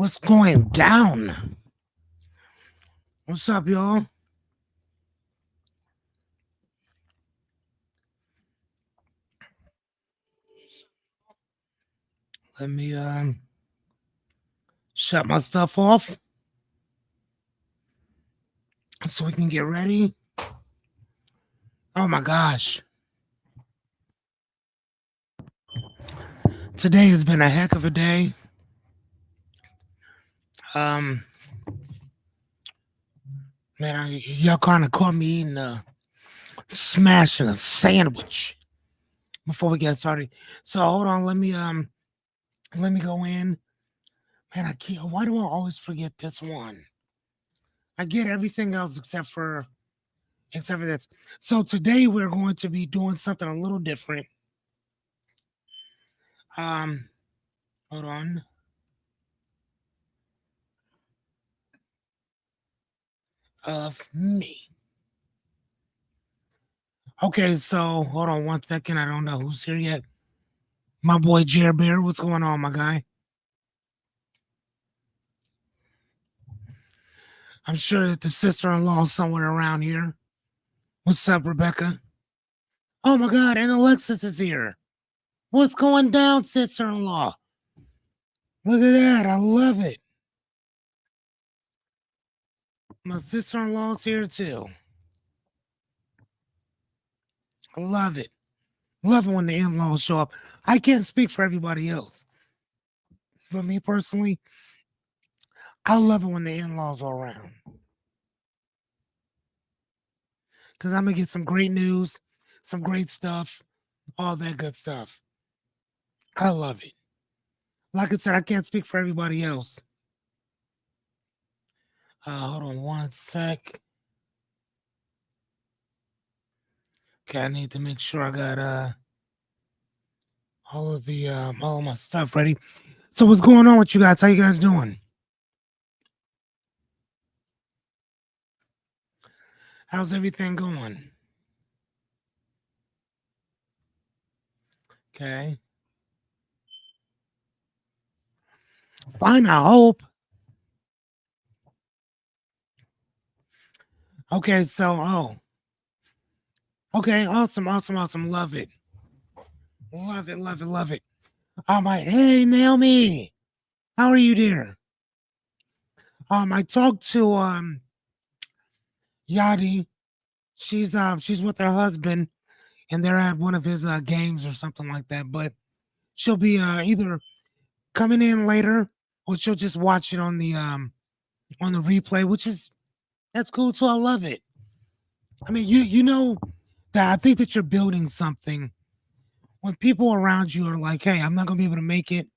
What's going down? What's up, y'all? Let me shut my stuff off so we can get ready. Oh my gosh. Today has been a heck of a day. Um Man, y'all kind of caught me eating smashing a sandwich before we get started. So hold on, let me go in. Man, I can't. Why do I always forget this one? I get everything else except for this. So today we're going to be doing something a little different. Hold on. Of me. Okay, so hold on 1 second. I don't know who's here yet. My boy Jer Bear, what's going on, my guy? I'm sure that the sister-in-law is somewhere around here. What's up, Rebecca? Oh my God, and Alexis is here. What's going down, sister-in-law? Look at that. I love it. My sister-in-law's here too. I love it. Love it when the in-laws show up. I can't speak for everybody else. But me personally, I love it when the in-laws are around. Because I'm going to get some great news, some great stuff, all that good stuff. I love it. Like I said, I can't speak for everybody else. Hold on 1 sec. Okay, I need to make sure I got all of my stuff ready. So what's going on with you guys? How you guys doing? How's everything going? Okay. Fine, I hope. Okay, so okay, awesome. Love it. Love it. Hey Naomi, how are you, dear? I talked to Yadi. She's with her husband, and they're at one of his games or something like that. But she'll be either coming in later, or she'll just watch it on the replay, that's cool too. I love it. I mean, you know that I think that you're building something when people around you are like, "Hey, I'm not gonna be able to make it,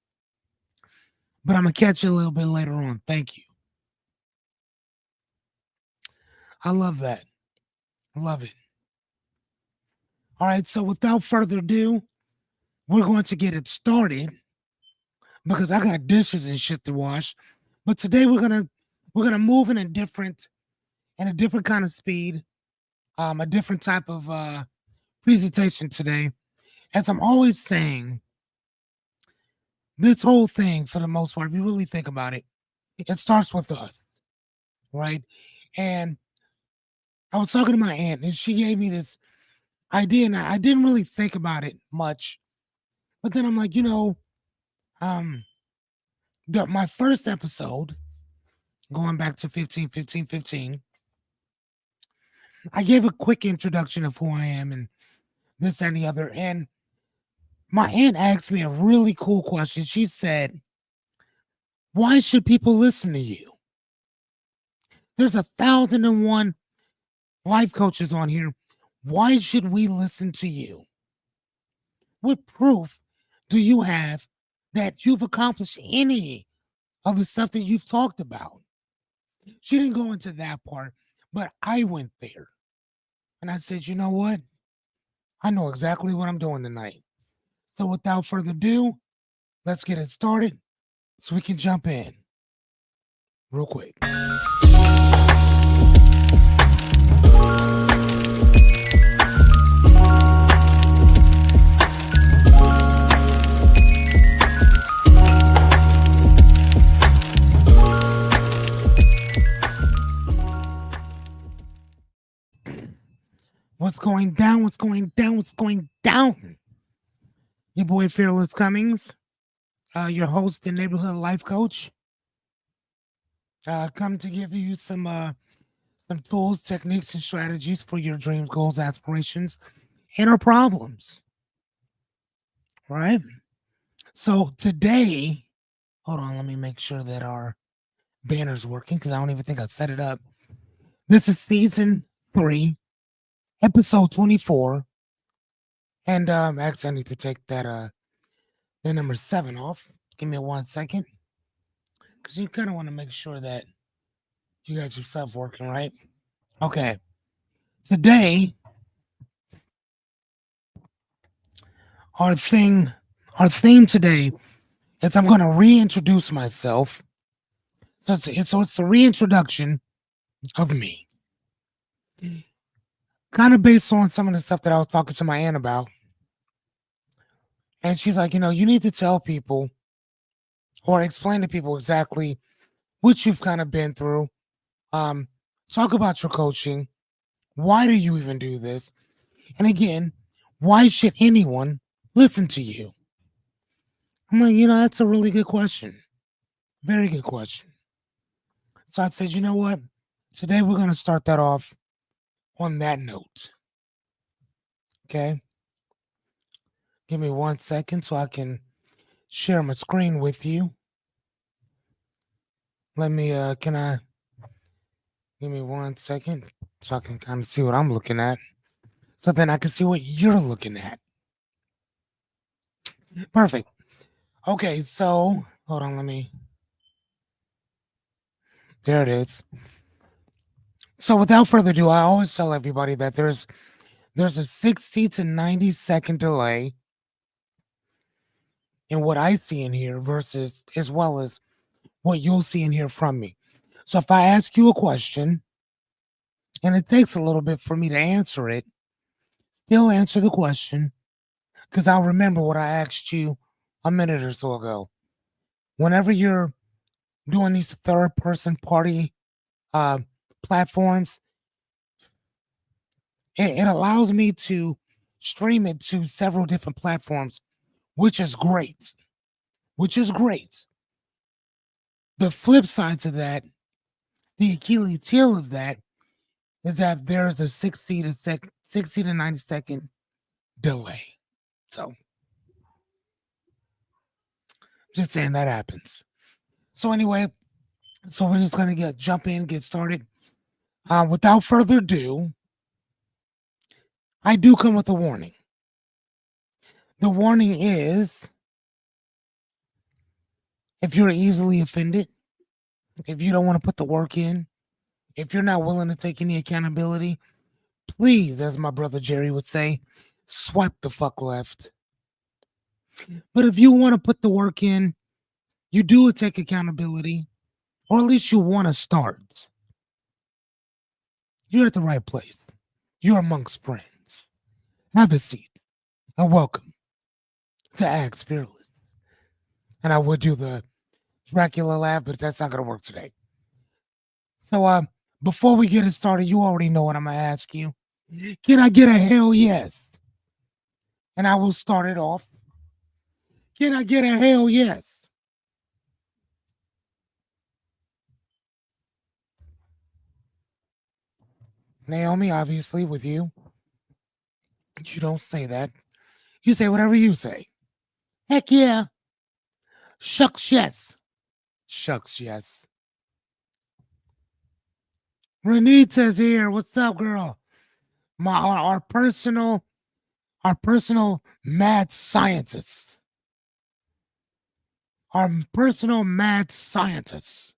but I'm gonna catch you a little bit later on." Thank you. I love that. I love it. All right, so without further ado, we're going to get it started because I got dishes and shit to wash. But today we're gonna move in a different kind of speed, a different type of presentation today. As I'm always saying, this whole thing, for the most part, if you really think about it, it starts with us, right? And I was talking to my aunt, and she gave me this idea, and I didn't really think about it much. But then I'm like, my first episode, going back to 15, I gave a quick introduction of who I am and this and the other. And my aunt asked me a really cool question. She said, why should people listen to you? There's 1,001 life coaches on here. Why should we listen to you? What proof do you have that you've accomplished any of the stuff that you've talked about? She didn't go into that part, but I went there. And I said, you know what? I know exactly what I'm doing tonight. So without further ado, let's get it started so we can jump in real quick. going down? What's going down? What's going down? Your boy Fearless Cummings, your host and neighborhood life coach, come to give you some tools, techniques, and strategies for your dreams, goals, aspirations, and our problems. All right. So today, hold on, let me make sure that our banner's working because I don't even think I set it up. This is season 3, episode 24. And actually I need to take that the number 7 off. Give me 1 second. Because you kind of want to make sure that you got yourself working, right? Okay. Today, our thing, our theme today is I'm going to reintroduce myself. So it's a reintroduction of me. Kind of based on some of the stuff that I was talking to my aunt about. And she's like, you need to tell people or explain to people exactly what you've kind of been through. Um, Talk about your coaching. Why do you even do this? And again, why should anyone listen to you? I'm like, that's a really good question. Very good question. So I said, you know what? Today we're going to start that off on that note. Okay. Give me 1 second so I can share my screen with you. Let me, give me 1 second so I can kind of see what I'm looking at. So then I can see what you're looking at. Perfect. Okay. So hold on. There it is. So without further ado, I always tell everybody that there's a 60 to 90-second delay in what I see in here versus as well as what you'll see and hear from me. So if I ask you a question and it takes a little bit for me to answer it, still answer the question because I'll remember what I asked you a minute or so ago. Whenever you're doing these third person party uh, platforms, it allows me to stream it to several different platforms, which is great. Which is great. The flip side to that, the Achilles heel of that, is that there's a 60 to 90-second delay. So, just saying that happens. So anyway, so we're just gonna jump in, get started. Without further ado, I do come with a warning. The warning is if you're easily offended, if you don't want to put the work in, if you're not willing to take any accountability, please, as my brother Jerry would say, swipe the fuck left. But if you want to put the work in, you do take accountability, or at least you want to start, you're at the right place. You're amongst friends. Have a seat and welcome to Is Fearless. And I would do the Dracula laugh, but that's not going to work today. So, before we get it started, you already know what I'm going to ask you. Can I get a hell yes? And I will start it off. Can I get a hell yes? Naomi, obviously, with you, you don't say that. You say whatever you say. Heck yeah. Shucks, yes. Shucks, yes. Renita's here. What's up, girl? Our personal mad scientists. Our personal mad scientists.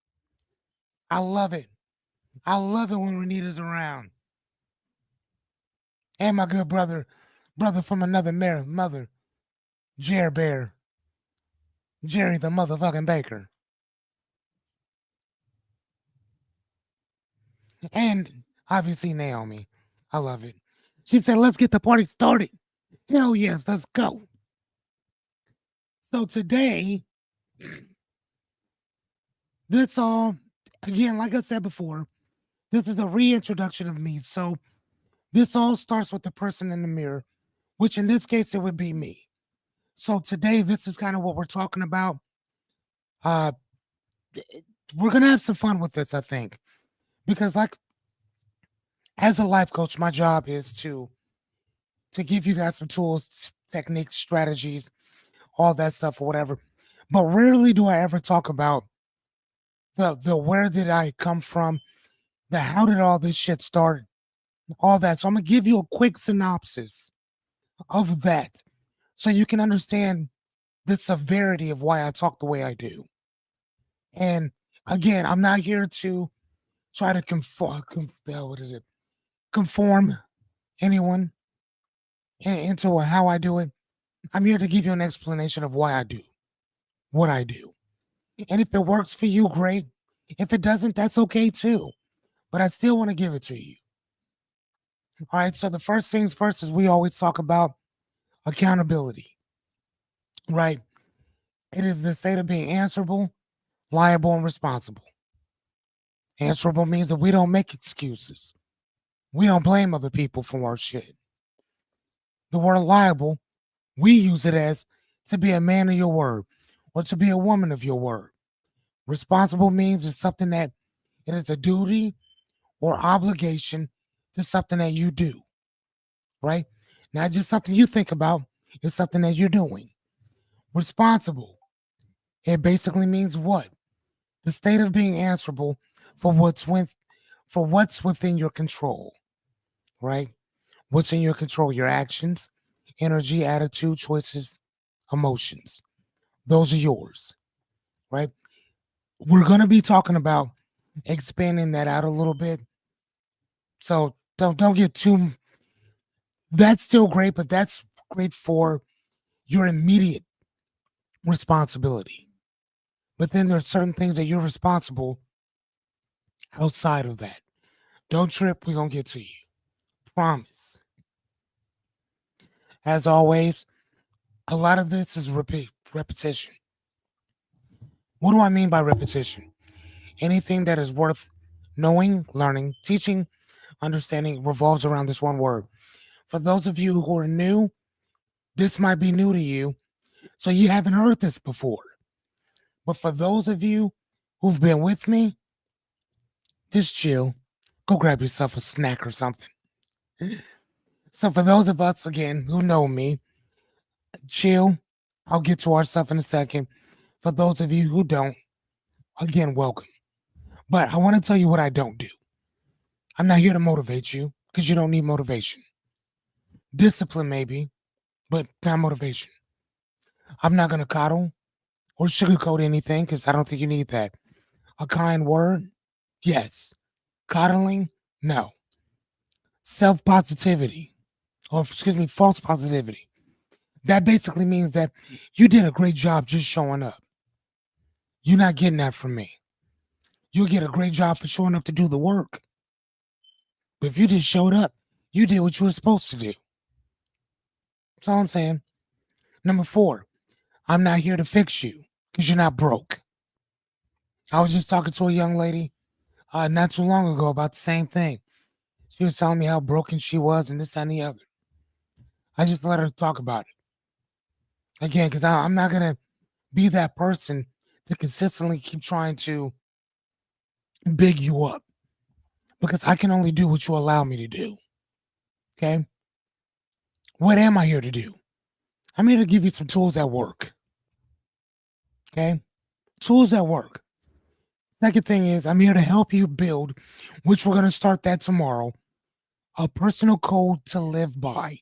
I love it. I love it when Renita's around. And my good brother from another mother, Jer Bear. Jerry the motherfucking Baker. And obviously Naomi. I love it. She said, let's get the party started. Hell yes, let's go. So today, that's all. Again, like I said before, this is a reintroduction of me. So This all starts with the person in the mirror, which in this case, it would be me. So today, this is kind of what we're talking about. Uh, we're going to have some fun with this, I think, because like as a life coach, my job is to give you guys some tools, techniques, strategies, all that stuff or whatever. But rarely do I ever talk about the where did I come from, the how did all this shit start, all that. So I'm gonna give you a quick synopsis of that so you can understand the severity of why I talk the way I do. And again, I'm not here to try to what is it? Conform anyone into how I do it. I'm here to give you an explanation of why I do what I do. And if it works for you, great. If it doesn't, that's okay too. But I still want to give it to you. All right. So the first things first is we always talk about accountability, right? It is the state of being answerable, liable, and responsible. Answerable means that we don't make excuses. We don't blame other people for our shit. The word liable, we use it as to be a man of your word or to be a woman of your word. Responsible means it's something that it is a duty or obligation to something that you do, right? Not just something you think about, it's something that you're doing. Responsible, it basically means what? The state of being answerable for what's within your control, right? What's in your control? Your actions, energy, attitude, choices, emotions. Those are yours, right? We're going to be talking about expanding that out a little bit. So don't get too. That's still great, but that's great for your immediate responsibility. But then there's certain things that you're responsible outside of that. Don't trip. We're going to get to you. Promise. As always, a lot of this is repetition. What do I mean by repetition? Anything that is worth knowing, learning, teaching, understanding revolves around this one word. For those of you who are new, this might be new to you, so you haven't heard this before. But for those of you who've been with me, just chill. Go grab yourself a snack or something. So for those of us, again, who know me, chill. I'll get to our stuff in a second. For those of you who don't, again, welcome. But I want to tell you what I don't do. I'm not here to motivate you because you don't need motivation. Discipline, maybe, but not motivation. I'm not going to coddle or sugarcoat anything because I don't think you need that. A kind word, yes. Coddling, no. Self positivity, or excuse me, false positivity. That basically means that you did a great job just showing up. You're not getting that from me. You'll get a great job for showing up to do the work. But if you just showed up, you did what you were supposed to do. That's all I'm saying. Number 4, I'm not here to fix you because you're not broke. I was just talking to a young lady not too long ago about the same thing. She was telling me how broken she was and this and the other. I just let her talk about it. Again, because I'm not going to be that person to consistently keep trying to big you up because I can only do what you allow me to do. Okay? What am I here to do? I'm here to give you some tools that work. Okay? Tools that work. Second thing is, I'm here to help you build, which we're going to start that tomorrow, a personal code to live by.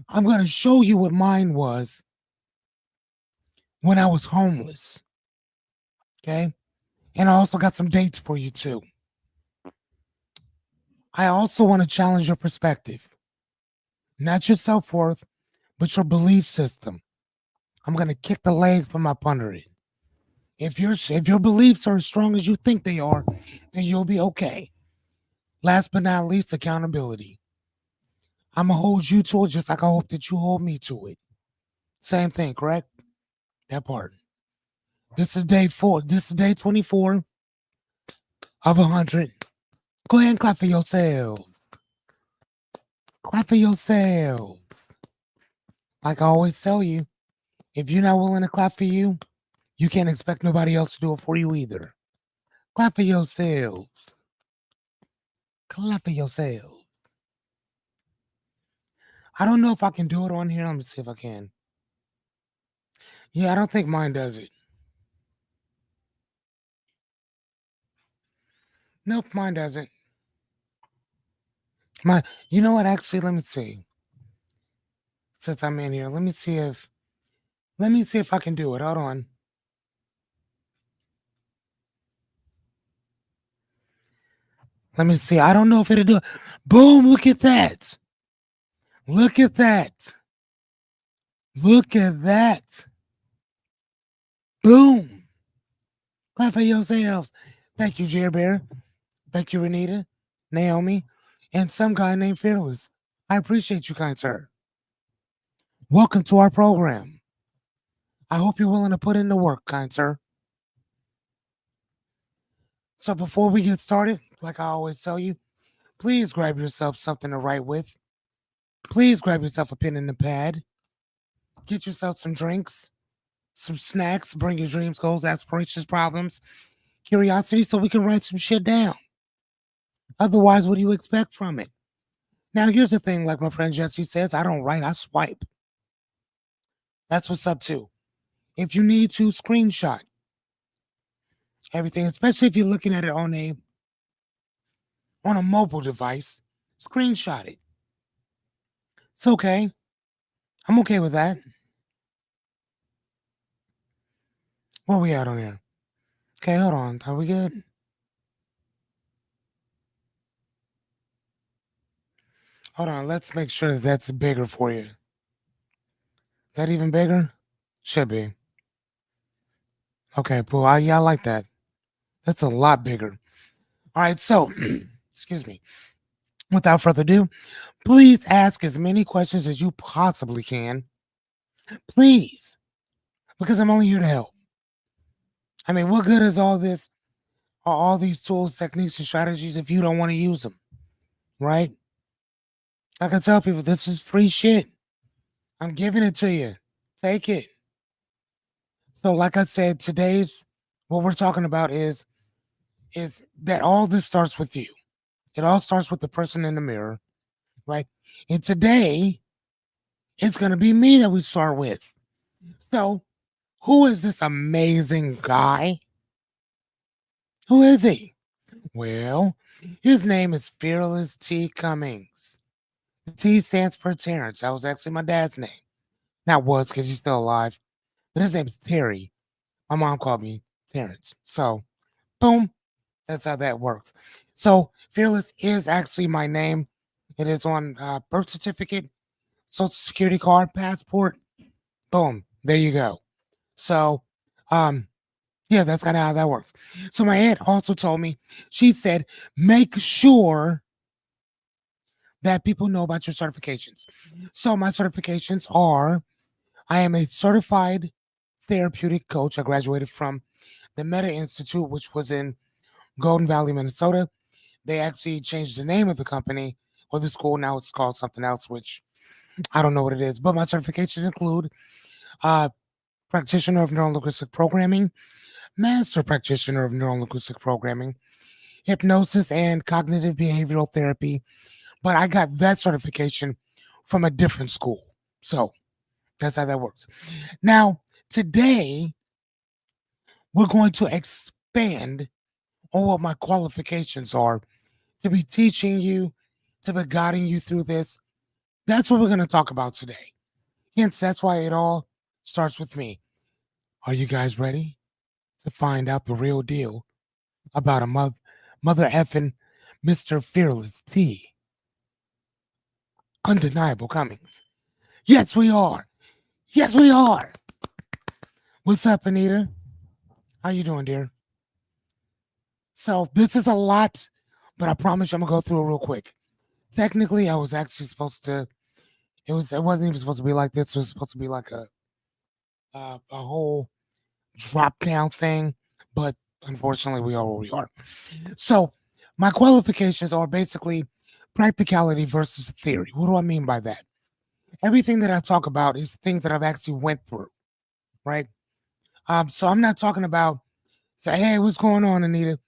I'm going to show you what mine was when I was homeless. Okay? And I also got some dates for you too. I also want to challenge your perspective, not your self worth, but your belief system. I'm going to kick the leg from up under it. If your beliefs are as strong as you think they are, then you'll be okay. Last but not least, accountability. I'm gonna hold you to it just like I hope that you hold me to it. Same thing, correct? That part. This is day 4. This is day 24 of 100. Go ahead and clap for yourself. Clap for yourselves. Like I always tell you, if you're not willing to clap for you, you can't expect nobody else to do it for you either. Clap for yourselves. Clap for yourselves. I don't know if I can do it on here. Let me see if I can. Yeah, I don't think mine does it. Nope, mine doesn't. My, you know what? Actually, let me see. Since I'm in here, let me see if I can do it. Hold on. Let me see. I don't know if it'll do it. Boom! Look at that. Look at that. Look at that. Boom! Clap for yourselves. Thank you, Jer Bear. Thank you, Renita, Naomi, and some guy named Fearless. I appreciate you, kind sir. Welcome to our program. I hope you're willing to put in the work, kind sir. So before we get started, like I always tell you, please grab yourself something to write with. Please grab yourself a pen and a pad. Get yourself some drinks, some snacks, bring your dreams, goals, aspirations, problems, curiosity, so we can write some shit down. Otherwise, what do you expect from it? Now, here's the thing, like my friend Jesse says, I don't write, I swipe. That's what's up too. If you need to screenshot everything, especially if you're looking at it on a mobile device, screenshot it. It's okay. I'm okay with that. Where we at on here? Okay, hold on. Are we good? Hold on. Let's make sure that that's bigger for you. That even bigger? Should be. Okay, cool. Yeah, I like that. That's a lot bigger. All right, so, excuse me. Without further ado, please ask as many questions as you possibly can. Please, because I'm only here to help. I mean, what good is all this, all these tools, techniques, and strategies if you don't want to use them, right? I can tell people this is free shit. I'm giving it to you. Take it. So, like I said, today's what we're talking about is that all this starts with you. It all starts with the person in the mirror, right? And today, it's gonna be me that we start with. So, who is this amazing guy? Who is he? Well, his name is Fearless T. Cummings. The T stands for Terrence. That was actually my dad's name. Not was because he's still alive, but his name is Terry. My mom called me Terrence. So, boom, that's how that works. So, Fearless is actually my name. It is on birth certificate, social security card, passport. Boom, there you go. So, um, yeah, that's kind of how that works. So my aunt also told me, she said, make sure that people know about your certifications. So my certifications are, I am a certified therapeutic coach. I graduated from the Meta Institute, which was in Golden Valley, Minnesota. They actually changed the name of the company or the school. Now it's called something else, which I don't know what it is. But my certifications include uh, practitioner of neurolinguistic programming, master practitioner of neurolinguistic programming, hypnosis, and cognitive behavioral therapy. But I got that certification from a different school. So that's how that works. Now, today, we're going to expand on what my qualifications are to be teaching you, to be guiding you through this. That's what we're going to talk about today. Hence, that's why it all starts with me. Are you guys ready to find out the real deal about a mother effing Mr. Fearless T? Undeniable Cummings. Yes, we are. Yes, we are. What's up, Anita? How you doing, dear? So this is a lot, but I promise you I'm gonna go through it real quick. Technically, I was actually supposed to. It wasn't even supposed to be like this. It was supposed to be like a whole drop down thing, but unfortunately, we are where we are. So my qualifications are basically practicality versus theory. What do I mean by that? Everything that I talk about is things that I've actually went through, right? So I'm not talking about say, hey, what's going on, Anita?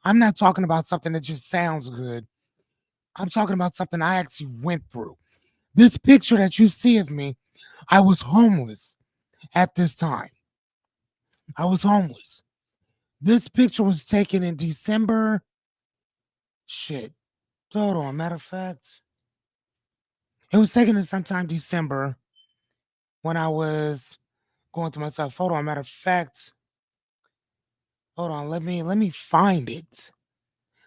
I'm not talking about something that just sounds good. I'm talking about something I actually went through. This picture that you see of me, I was homeless at this time. I was homeless. This picture was taken in December. Shit. Hold on. Matter of fact, it was taken in sometime December when I was going through myself. Hold on. Matter of fact, hold on. Let me find it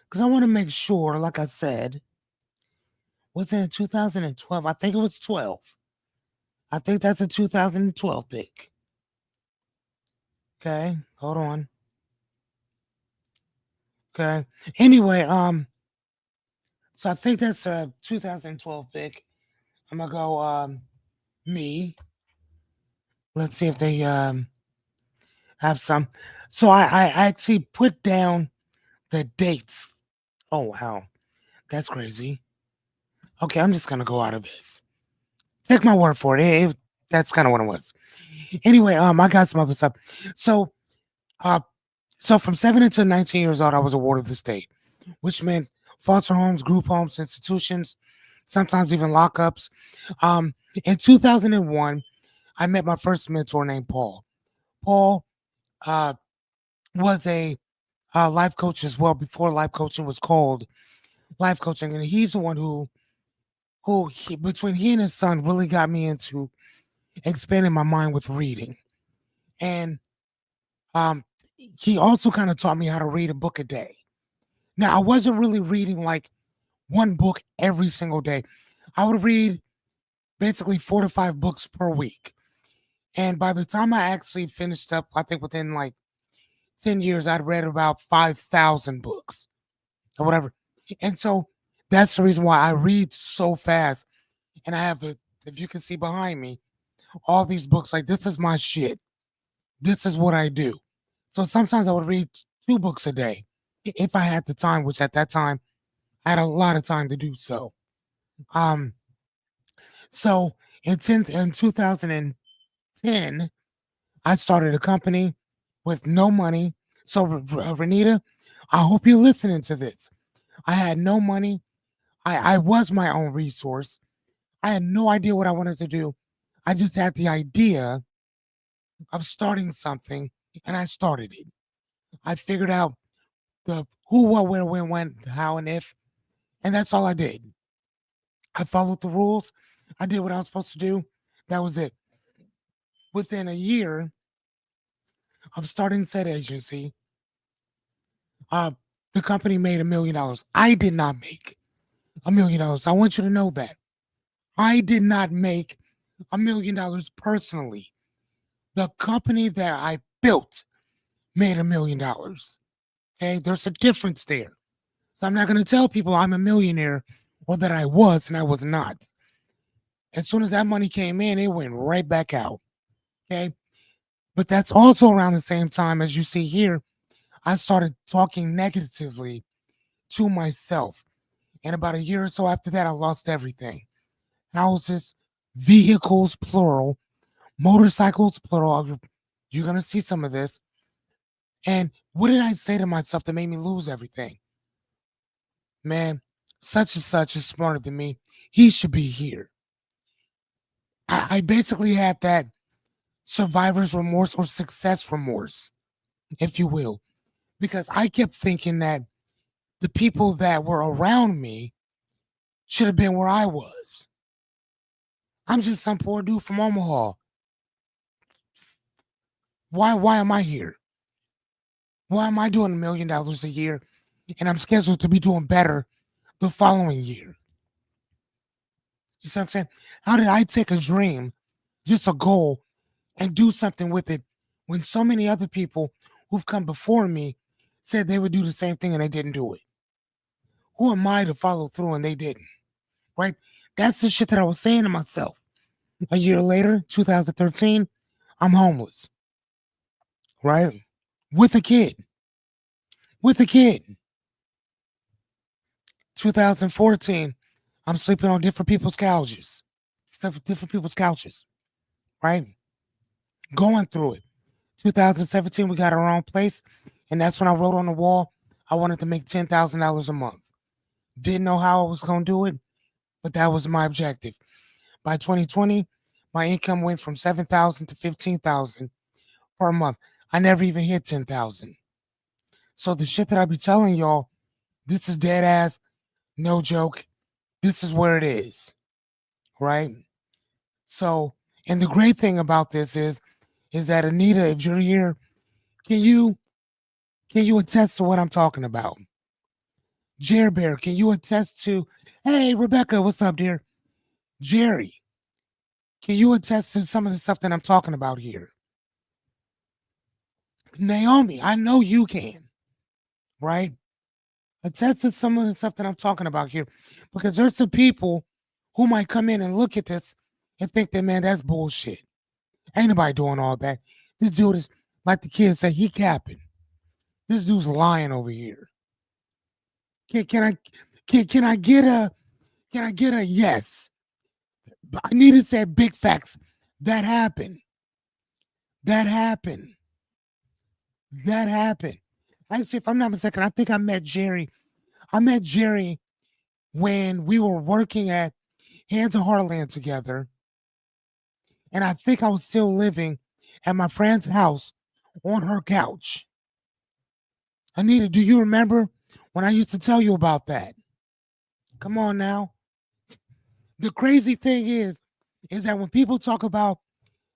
because I want to make sure. Like I said, was it in 2012? I think it was 12. I think that's a 2012 pick. Okay, hold on. Okay. Anyway, so I think that's a 2012 pick. I'm gonna go me. Let's see if they have some. So I actually put down the dates. Oh wow, that's crazy. Okay, I'm just gonna go out of this. Take my word for it. That's kind of what it was. Anyway, I got some other stuff. So uh, so from 7 until 19 years old, I was a ward of the state, which meant foster homes, group homes, institutions, sometimes even lockups. Um, in 2001, I met my first mentor named Paul. Paul uh, was a life coach as well before life coaching was called life coaching, and he's the one between he and his son really got me into expanding my mind with reading, and um, he also kind of taught me how to read a book a day. Now I wasn't really reading like one book every single day. I would read basically 4 to 5 books per week. And by the time I actually finished up, I think within like 10 years, I'd read about 5,000 books or whatever. And so that's the reason why I read so fast. And I have, if you can see behind me, all these books, like this is my shit. This is what I do. So sometimes I would read 2 books a day if I had the time, which at that time I had a lot of time to do so. Um, so in 2010, I started a company with no money. So, Renita, I hope you're listening to this. I had no money. I was my own resource. I had no idea what I wanted to do. I just had the idea of starting something, and I started it. I figured out the who, what, where, when, how, and if, and that's all I did. I followed the rules. I did what I was supposed to do. That was it. Within a year of starting said agency, uh, the company made $1 million. I did not make $1 million. I want you to know that. I did not make $1 million personally. The company that I built made $1 million. Okay, there's a difference there. So I'm not going to tell people I'm a millionaire or that I was and I was not. As soon as that money came in, it went right back out. Okay, but that's also around the same time as you see here. I started talking negatively to myself. And about a year or so after that, I lost everything: houses, vehicles, plural, motorcycles, plural. You're going to see some of this. And what did I say to myself that made me lose everything? Man, such and such is smarter than me. He should be here. I basically had that survivor's remorse or success remorse, if you will, because I kept thinking that the people that were around me should have been where I was. I'm just some poor dude from Omaha. Why am I here? Why am I doing $1 million a year and I'm scheduled to be doing better the following year? You see what I'm saying? How did I take a dream, just a goal, and do something with it when so many other people who've come before me said they would do the same thing and they didn't do it? Who am I to follow through and they didn't? Right? That's the shit that I was saying to myself. A year later, 2013, I'm homeless, right? With a kid. With a kid. 2014. I'm sleeping on different people's couches. Different people's couches, right? Going through it. 2017, we got our own place. And that's when I wrote on the wall, I wanted to make $10,000 a month. Didn't know how I was going to do it, but that was my objective. By 2020, my income went from 7,000 to 15,000 per month. I never even hit 10,000. So the shit that I be telling y'all, this is dead ass, no joke. This is where it is, right? So, and the great thing about this is that Anita, if you're here, can you attest to what I'm talking about? Jerry Bear, can you attest to? Hey, Rebecca, what's up, dear? Jerry, can you attest to some of the stuff that I'm talking about here? Naomi, I know you can, right? Attest to some of the stuff that I'm talking about here, because there's some people who might come in and look at this and think that, man, that's bullshit. Ain't nobody doing all that. This dude is, like the kids say, he capping. This dude's lying over here. Can I get a yes? I need to say big facts. That happened. That happened. That happened. Actually, if I'm not mistaken, I think I met Jerry. I met Jerry when we were working at Hands of Heartland together. And I think I was still living at my friend's house on her couch. Anita, do you remember when I used to tell you about that? Come on now. The crazy thing is that when people talk about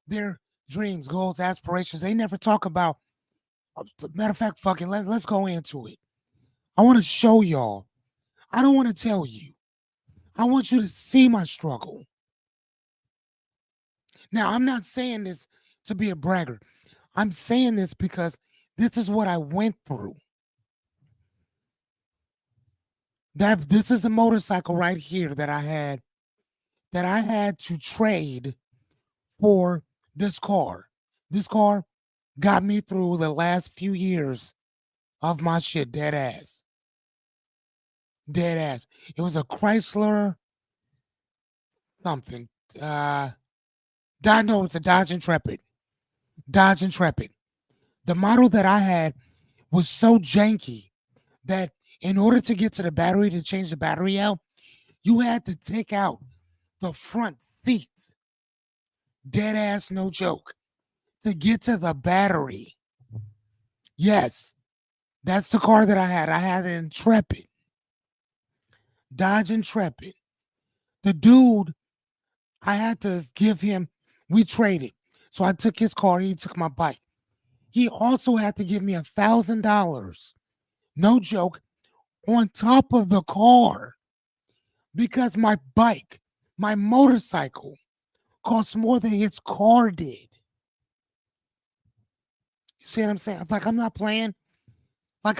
their dreams, goals, aspirations, they never talk about. Matter of fact, fucking let's go into it. I want to show y'all. I don't want to tell you. I want you to see my struggle. Now, I'm not saying this to be a braggart. I'm saying this because this is what I went through. This is a motorcycle right here that I had to trade for this car. This car got me through the last few years of my shit, dead ass. Dead ass. It was a Chrysler something. No, it's a Dodge Intrepid. Dodge Intrepid. The model that I had was so janky that in order to get to the battery, to change the battery out, you had to take out the front seat. Dead ass, no joke. To get to the battery. Yes, that's the car that I had. I had an Intrepid. Dodge Intrepid. The dude, I had to give him, we traded. So I took his car, he took my bike. He also had to give me $1,000, no joke, on top of the car because my bike, my motorcycle, cost more than his car did. You see what I'm saying? Like, I'm not playing. Like,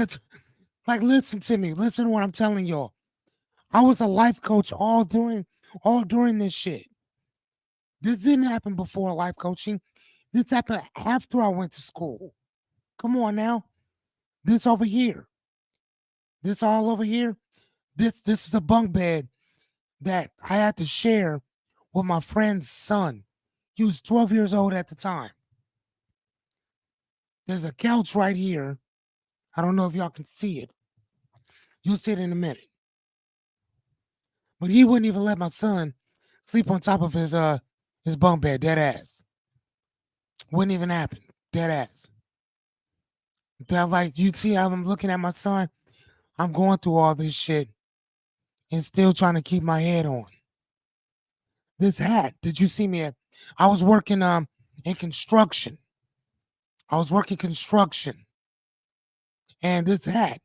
listen to me. Listen to what I'm telling y'all. I was a life coach all during this shit. This didn't happen before life coaching. This happened after I went to school. Come on now. This over here. This all over here. This is a bunk bed that I had to share with my friend's son. He was 12 years old at the time. There's a couch right here. I don't know if y'all can see it. You'll see it in a minute. But he wouldn't even let my son sleep on top of his bunk bed, dead ass. Wouldn't even happen, dead ass. That, like, you see how I'm looking at my son, I'm going through all this shit and still trying to keep my head on. This hat, did you see me at? I was working in construction. And this hat,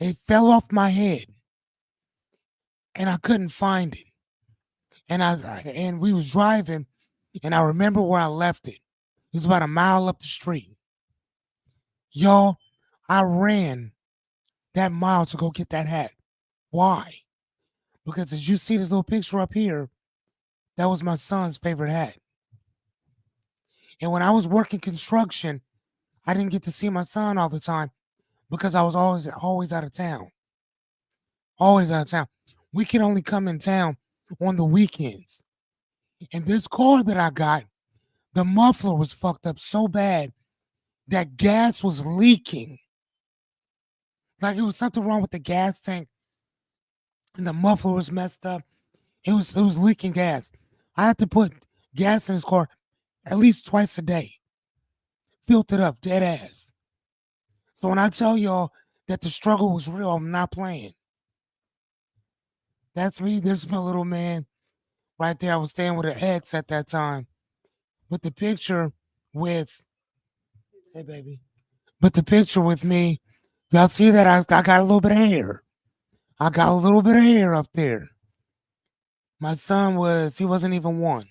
it fell off my head. And I couldn't find it. And we was driving, and I remember where I left it. It was about a mile up the street. Y'all, I ran that mile to go get that hat. Why? Because as you see this little picture up here, that was my son's favorite hat. And when I was working construction, I didn't get to see my son all the time because I was always out of town. Always out of town. we can only come in town on the weekends. And this car that I got, the muffler was fucked up so bad that gas was leaking. Like it was something wrong with the gas tank, and the muffler was messed up. It was leaking gas. I had to put gas in this car at least twice a day. Filled it up, dead ass. So when I tell y'all that the struggle was real, I'm not playing. That's me. There's my little man right there. I was staying with an ex at that time. With the picture with, hey baby, but the picture with me, y'all see that I got a little bit of hair. I got a little bit of hair up there. My son he wasn't even one.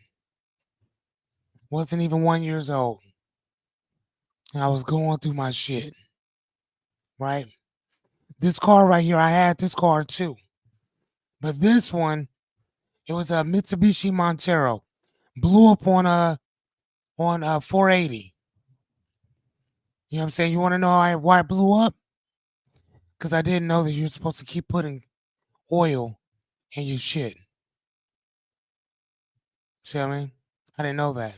Wasn't even 1 years old. And I was going through my shit, right? This car right here, I had this car too. But this one, it was a Mitsubishi Montero. Blew up on 480. You know what I'm saying? You want to know why it blew up? Because I didn't know that you're supposed to keep putting oil in your shit. See what I mean? I didn't know that.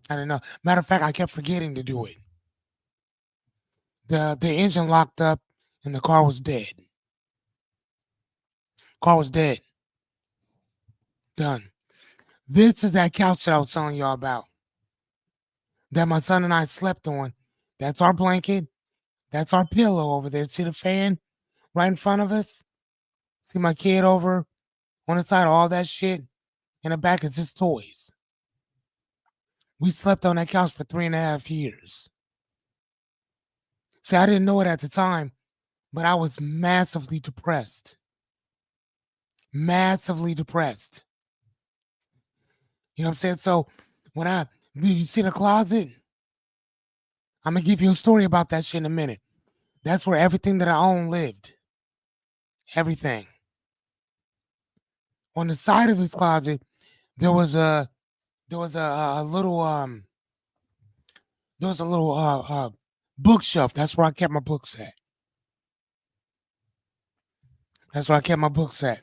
I didn't know. Matter of fact, I kept forgetting to do it. The engine locked up and the car was dead. Car was dead. Done. This is that couch that I was telling y'all about. That my son and I slept on. That's our blanket. That's our pillow over there. See the fan right in front of us? See my kid over on the side, all that shit. In the back is his toys. We slept on that couch for 3.5 years. See, I didn't know it at the time, but I was massively depressed. Massively depressed. You know what I'm saying? So when you see the closet, I'm going to give you a story about that shit in a minute. That's where everything that I own lived. Everything. On the side of this closet, there was a little bookshelf. That's where I kept my books at. That's where I kept my books at.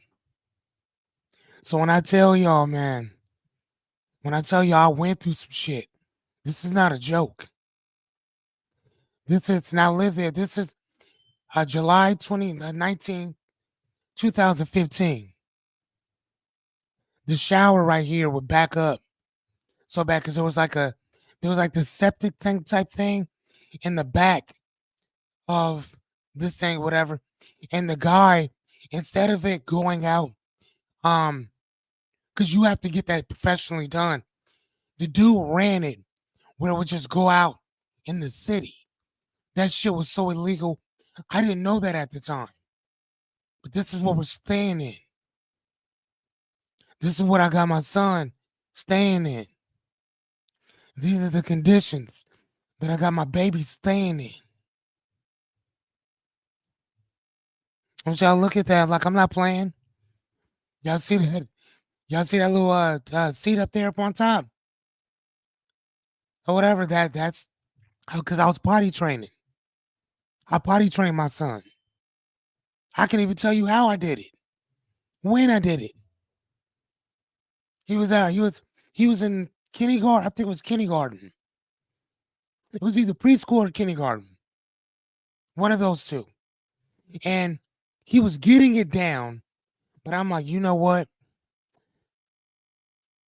So when I tell y'all, man, when I tell y'all I went through some shit, this is not a joke. This is now live there. This is July 19, 2015. The shower right here would back up so bad because there was like the septic tank type thing in the back of this thing, whatever. And the guy, instead of it going out, because you have to get that professionally done, the dude ran it where it would just go out in the city. That shit was so illegal. I didn't know that at the time. But this is what we're staying in. This is what I got my son staying in. These are the conditions that I got my baby staying in. I want y'all to look at that like I'm not playing. Y'all see that? Y'all see that little seat up there up on top? Or whatever. That's because I was potty training. I potty trained my son. I can't even tell you how I did it. When I did it. He was in kindergarten. I think it was kindergarten. It was either preschool or kindergarten. One of those two. And he was getting it down. But I'm like, you know what?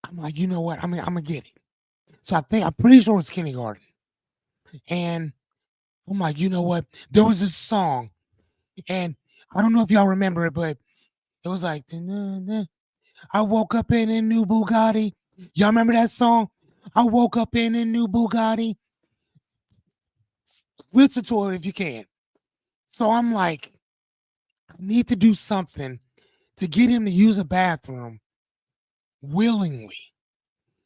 I'm gonna get it. So I'm pretty sure it was kindergarten. And I'm like, you know what? There was this song, and I don't know if y'all remember it, but it was like, I woke up in a new Bugatti. Y'all remember that song? I woke up in a new Bugatti. Listen to it if you can. So I'm like, I need to do something to get him to use a bathroom willingly.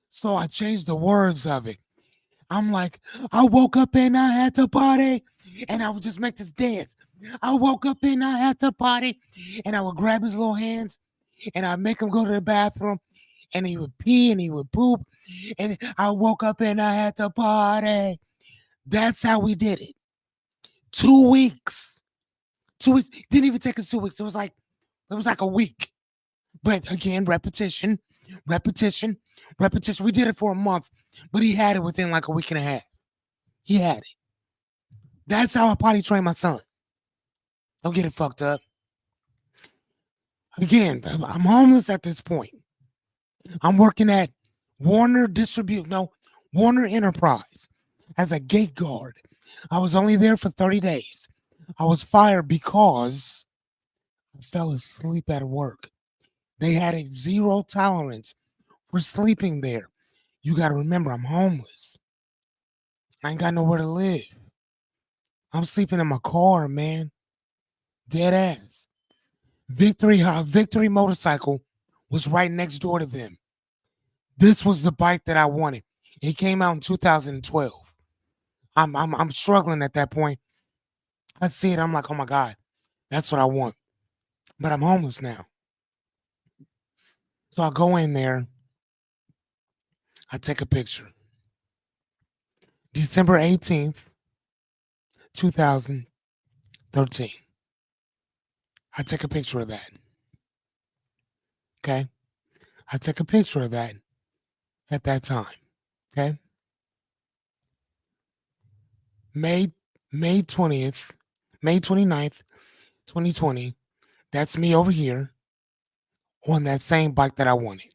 So I changed the words of it. I'm like, I woke up and I had to party. And I would just make this dance. I woke up and I had to party. And I would grab his little hands and I'd make him go to the bathroom. And he would pee and he would poop. And I woke up and I had to party. That's how we did it. 2 weeks. 2 weeks. Didn't even take us 2 weeks. It was like It was like a week. But again, repetition, repetition. We did it for a month, but he had it within like a week and a half. He had it. That's how I potty train my son. Don't get it fucked up. Again, I'm homeless at this point. I'm working at Warner Enterprise as a gate guard. I was only there for 30 days. I was fired because I fell asleep at work. They had a zero tolerance for sleeping there. You got to remember, I'm homeless. I ain't got nowhere to live. I'm sleeping in my car, man. Dead ass. Victory Motorcycle was right next door to them. This was the bike that I wanted. It came out in 2012. I'm struggling at that point. I see it. I'm like, oh my God, that's what I want. But I'm homeless now. So I go in there. I take a picture. December 18th, 2013. I take a picture of that. Okay. I take a picture of that at that time. Okay. May 20th, May 29th, 2020. That's me over here on that same bike that I wanted.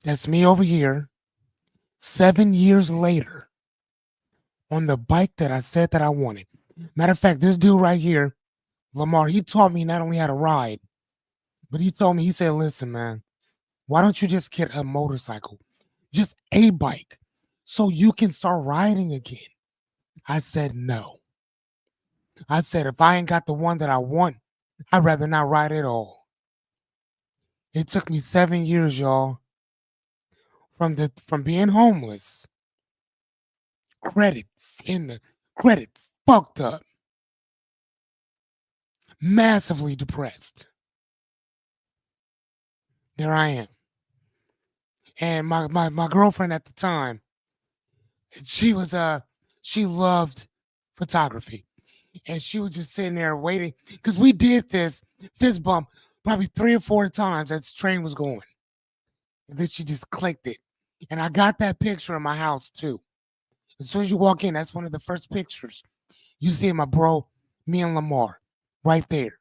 That's me over here 7 years later on the bike that I said that I wanted. Matter of fact, this dude right here, Lamar, he taught me not only how to ride, but he told me, he said, listen, man, why don't you just get a motorcycle? Just a bike so you can start riding again. I said, no. I said, if I ain't got the one that I want, I'd rather not ride at all. It took me 7 years, y'all, from being homeless, credit credit fucked up, massively depressed. There I am. And my girlfriend at the time, she was she loved photography. And she was just sitting there waiting. Because we did this fist bump probably 3 or 4 times as the train was going. And then she just clicked it. And I got that picture in my house too. As soon as you walk in, that's one of the first pictures. You see my bro, me and Lamar, right there.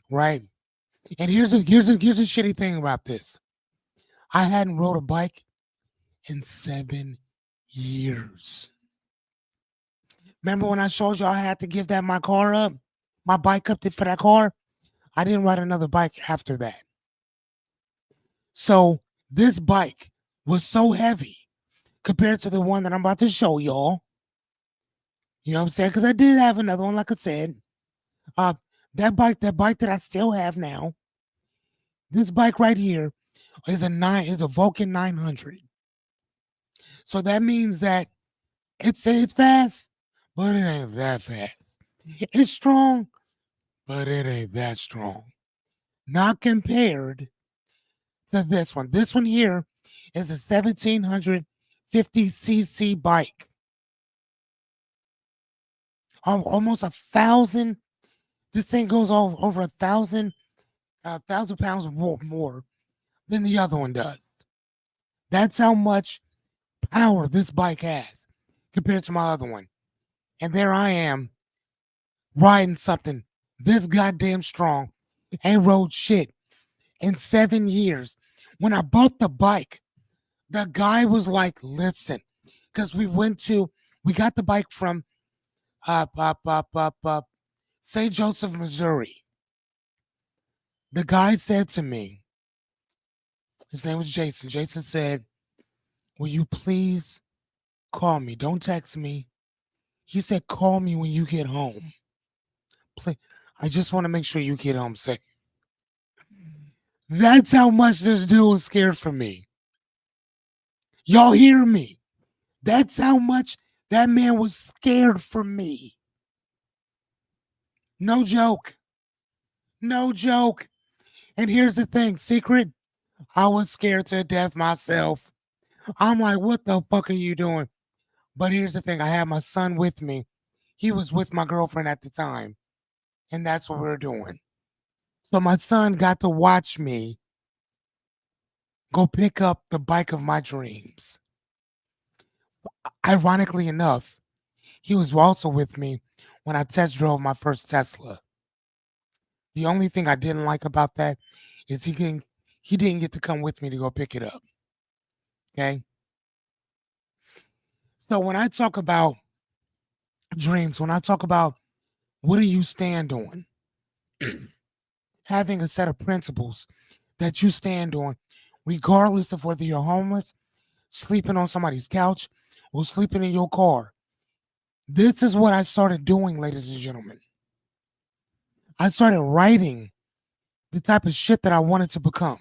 Right? And here's a shitty thing about this. I hadn't rode a bike in 7 years. Remember when I showed you I had to give that my car up? My bike up for that car? I didn't ride another bike after that. So this bike was so heavy compared to the one that I'm about to show y'all. You know what I'm saying? Because I did have another one, like I said. That bike that I still have now, this bike right here is a Vulcan 900. So that means that it's fast, but it ain't that fast. It's strong, but it ain't that strong. Not compared to this one. This one here is a 1750cc bike. Almost 1,000. This thing goes over 1,000 pounds more than the other one does. That's how much power this bike has compared to my other one. And there I am riding something this goddamn strong. Ain't rode shit in 7 years. When I bought the bike, the guy was like, listen, because we got the bike from St. Joseph, Missouri. The guy said to me, his name was Jason. Jason said, will you please call me? Don't text me. He said, call me when you get home. Please. I just want to make sure you get home safe. That's how much this dude was scared for me. Y'all hear me? That's how much that man was scared for me. No joke. No joke. And here's the thing, secret. I was scared to death myself. I'm like, what the fuck are you doing? But here's the thing, I had my son with me. He was with my girlfriend at the time. And that's what we were doing. So my son got to watch me go pick up the bike of my dreams. Ironically enough, he was also with me when I test drove my first Tesla. The only thing I didn't like about that is he didn't get to come with me to go pick it up. Okay. So when I talk about dreams, when I talk about what do you stand on, having a set of principles that you stand on, regardless of whether you're homeless, sleeping on somebody's couch, or sleeping in your car. This is what I started doing, ladies and gentlemen. I started writing the type of shit that I wanted to become.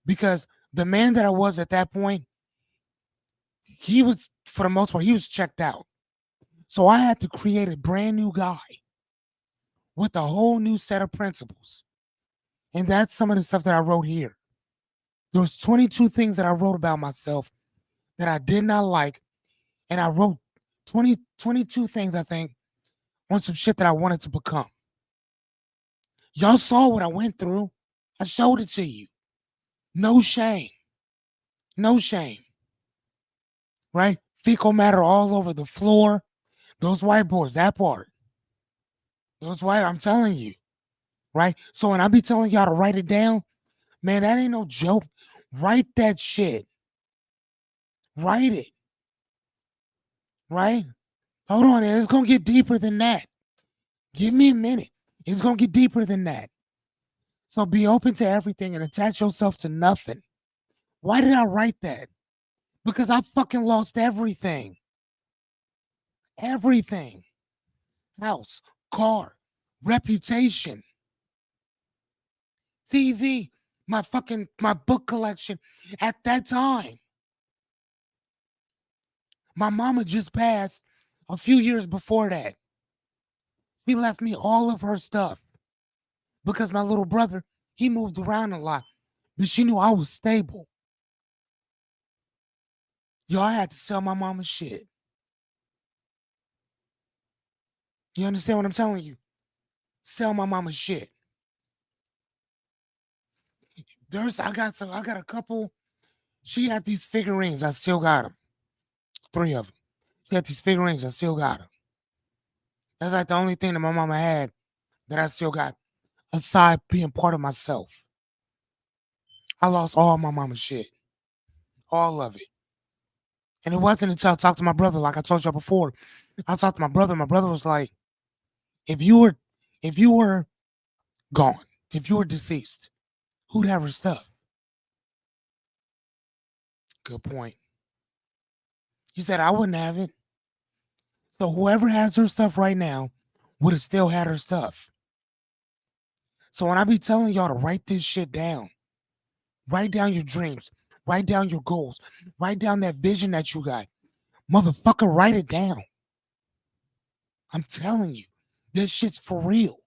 Because the man that I was at that point, he was, for the most part, he was checked out. So I had to create a brand new guy with a whole new set of principles. And that's some of the stuff that I wrote here. There was 22 things that I wrote about myself that I did not like. And I wrote 22 things, I think, on some shit that I wanted to become. Y'all saw what I went through. I showed it to you. No shame. No shame. Right? Fecal matter all over the floor. Those whiteboards, that part. Those white, I'm telling you. Right? So when I be telling y'all to write it down, man, that ain't no joke. Write that shit. Write it. Right? Hold on, it's gonna get deeper than that. Give me a minute. It's gonna get deeper than that. So be open to everything and attach yourself to nothing. Why did I write that? Because I fucking lost everything. Everything. House, car, reputation, TV, my book collection. At that time, my mama just passed a few years before that. She left me all of her stuff because my little brother, he moved around a lot, but she knew I was stable. Yo, I had to sell my mama's shit. You understand what I'm telling you? Sell my mama's shit. I got a couple. She had these figurines. I still got them. 3 of them. She had these figurines. I still got them. That's like the only thing that my mama had that I still got, aside being part of myself. I lost all my mama's shit. All of it. And it wasn't until I talked to my brother, like I told y'all before. I talked to my brother. My brother was like, if you were gone, if you were deceased, who'd have her stuff? Good point. He said, I wouldn't have it. So whoever has her stuff right now would have still had her stuff. So when I be telling y'all to write this shit down, write down your dreams, write down your goals, write down that vision that you got. Motherfucker, write it down. I'm telling you, this shit's for real.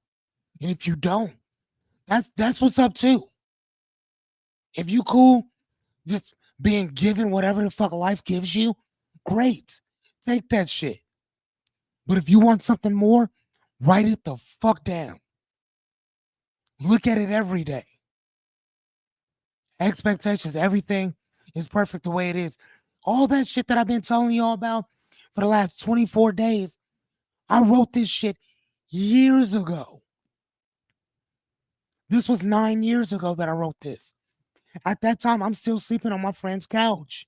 And if you don't, that's what's up too. If you cool, just being given whatever the fuck life gives you, great. Take that shit. But if you want something more, write it the fuck down. Look at it every day. Expectations, everything is perfect the way it is. All that shit that I've been telling y'all about for the last 24 days, I wrote this shit years ago. This was 9 years ago that I wrote this. At that time, I'm still sleeping on my friend's couch.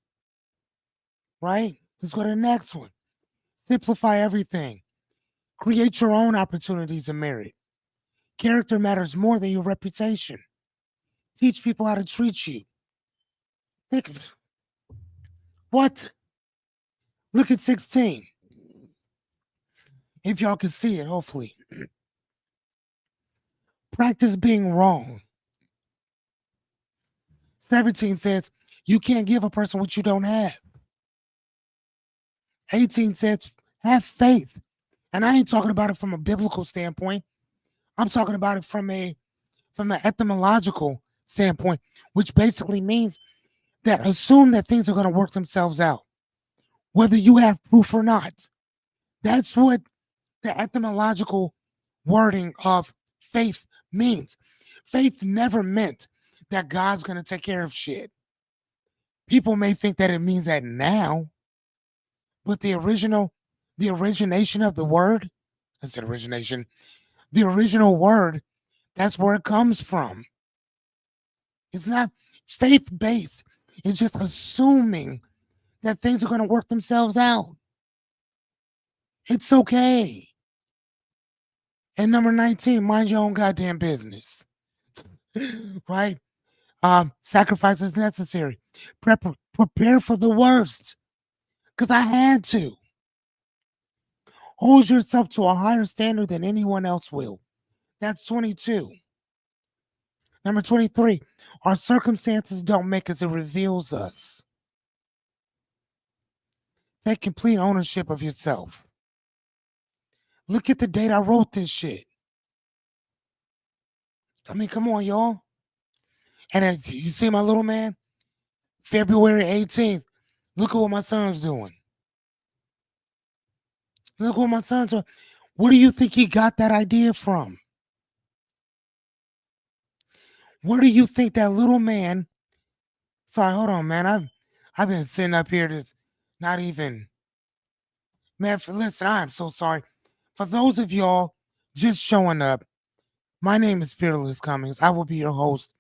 Right? Let's go to the next one. Simplify everything. Create your own opportunities in marriage. Character matters more than your reputation. Teach people how to treat you. Think of what? Look at 16. If y'all can see it, hopefully. Practice being wrong. 17 says you can't give a person what you don't have. 18 says have faith. And I ain't talking about it from a biblical standpoint. I'm talking about it from an etymological standpoint, which basically means that assume that things are going to work themselves out, whether you have proof or not. That's what the etymological wording of faith means. Faith never meant that God's going to take care of shit. People may think that it means that now, but the origination of the word, I said origination, the original word, that's where it comes from. It's not faith based. It's just assuming that things are going to work themselves out. It's okay. And number 19, mind your own goddamn business. Right? Sacrifice is necessary. Prepare for the worst. Because I had to. Hold yourself to a higher standard than anyone else will. That's 22. Number 23, our circumstances don't make us, it reveals us. Take complete ownership of yourself. Look at the date I wrote this shit. I mean, come on, y'all. And you see my little man? February 18th. Look at what my son's doing. Look what my son's doing. Where do you think he got that idea from? Where do you think that little man? Sorry, hold on, man. I've been sitting up here just not even. Man, listen, I am so sorry. For those of y'all just showing up, my name is Fearless Cummings. I will be your host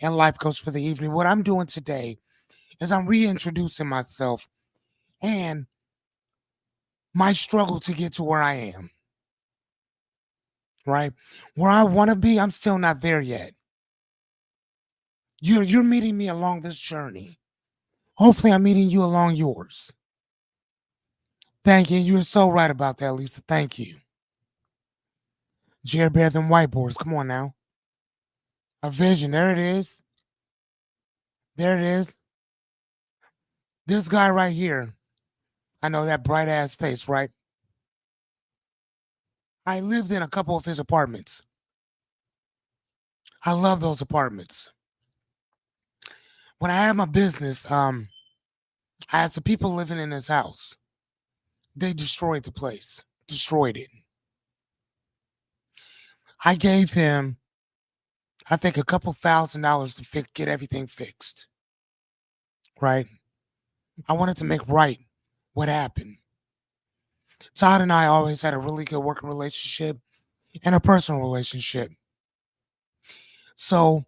and life coach for the evening. What I'm doing today is I'm reintroducing myself and my struggle to get to where I am. Right? Where I want to be, I'm still not there yet. You're meeting me along this journey. Hopefully, I'm meeting you along yours. Thank you. You're so right about that, Lisa. Thank you. Jared Bear than whiteboards. Come on now. A vision. There it is. There it is. This guy right here. I know that bright ass face, right? I lived in a couple of his apartments. I love those apartments. When I had my business, I had some people living in his house. They destroyed the place, destroyed it. I gave him, I think, a couple $1,000s to get everything fixed. Right? I wanted to make right what happened. Todd and I always had a really good working relationship and a personal relationship. So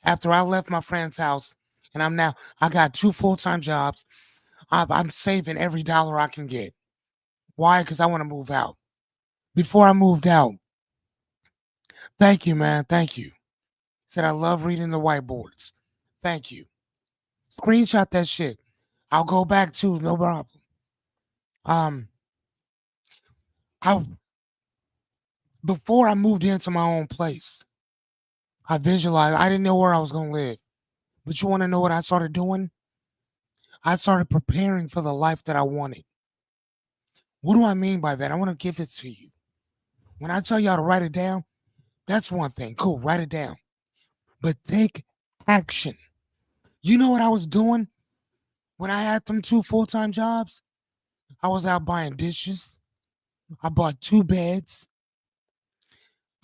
after I left my friend's house, and I got 2 full-time jobs. I'm saving every dollar I can get. Why? Because I want to move out. Before I moved out, thank you, man. Thank you. Said I love reading the whiteboards. Thank you. Screenshot that shit. I'll go back to no problem. I before I moved into my own place, I visualized. I didn't know where I was gonna live. But you want to know what I started doing? I started preparing for the life that I wanted. What do I mean by that? I want to give this to you. When I tell y'all to write it down, that's one thing. Cool, write it down. But take action. You know what I was doing when I had them 2 full-time jobs? I was out buying dishes. I bought 2 beds.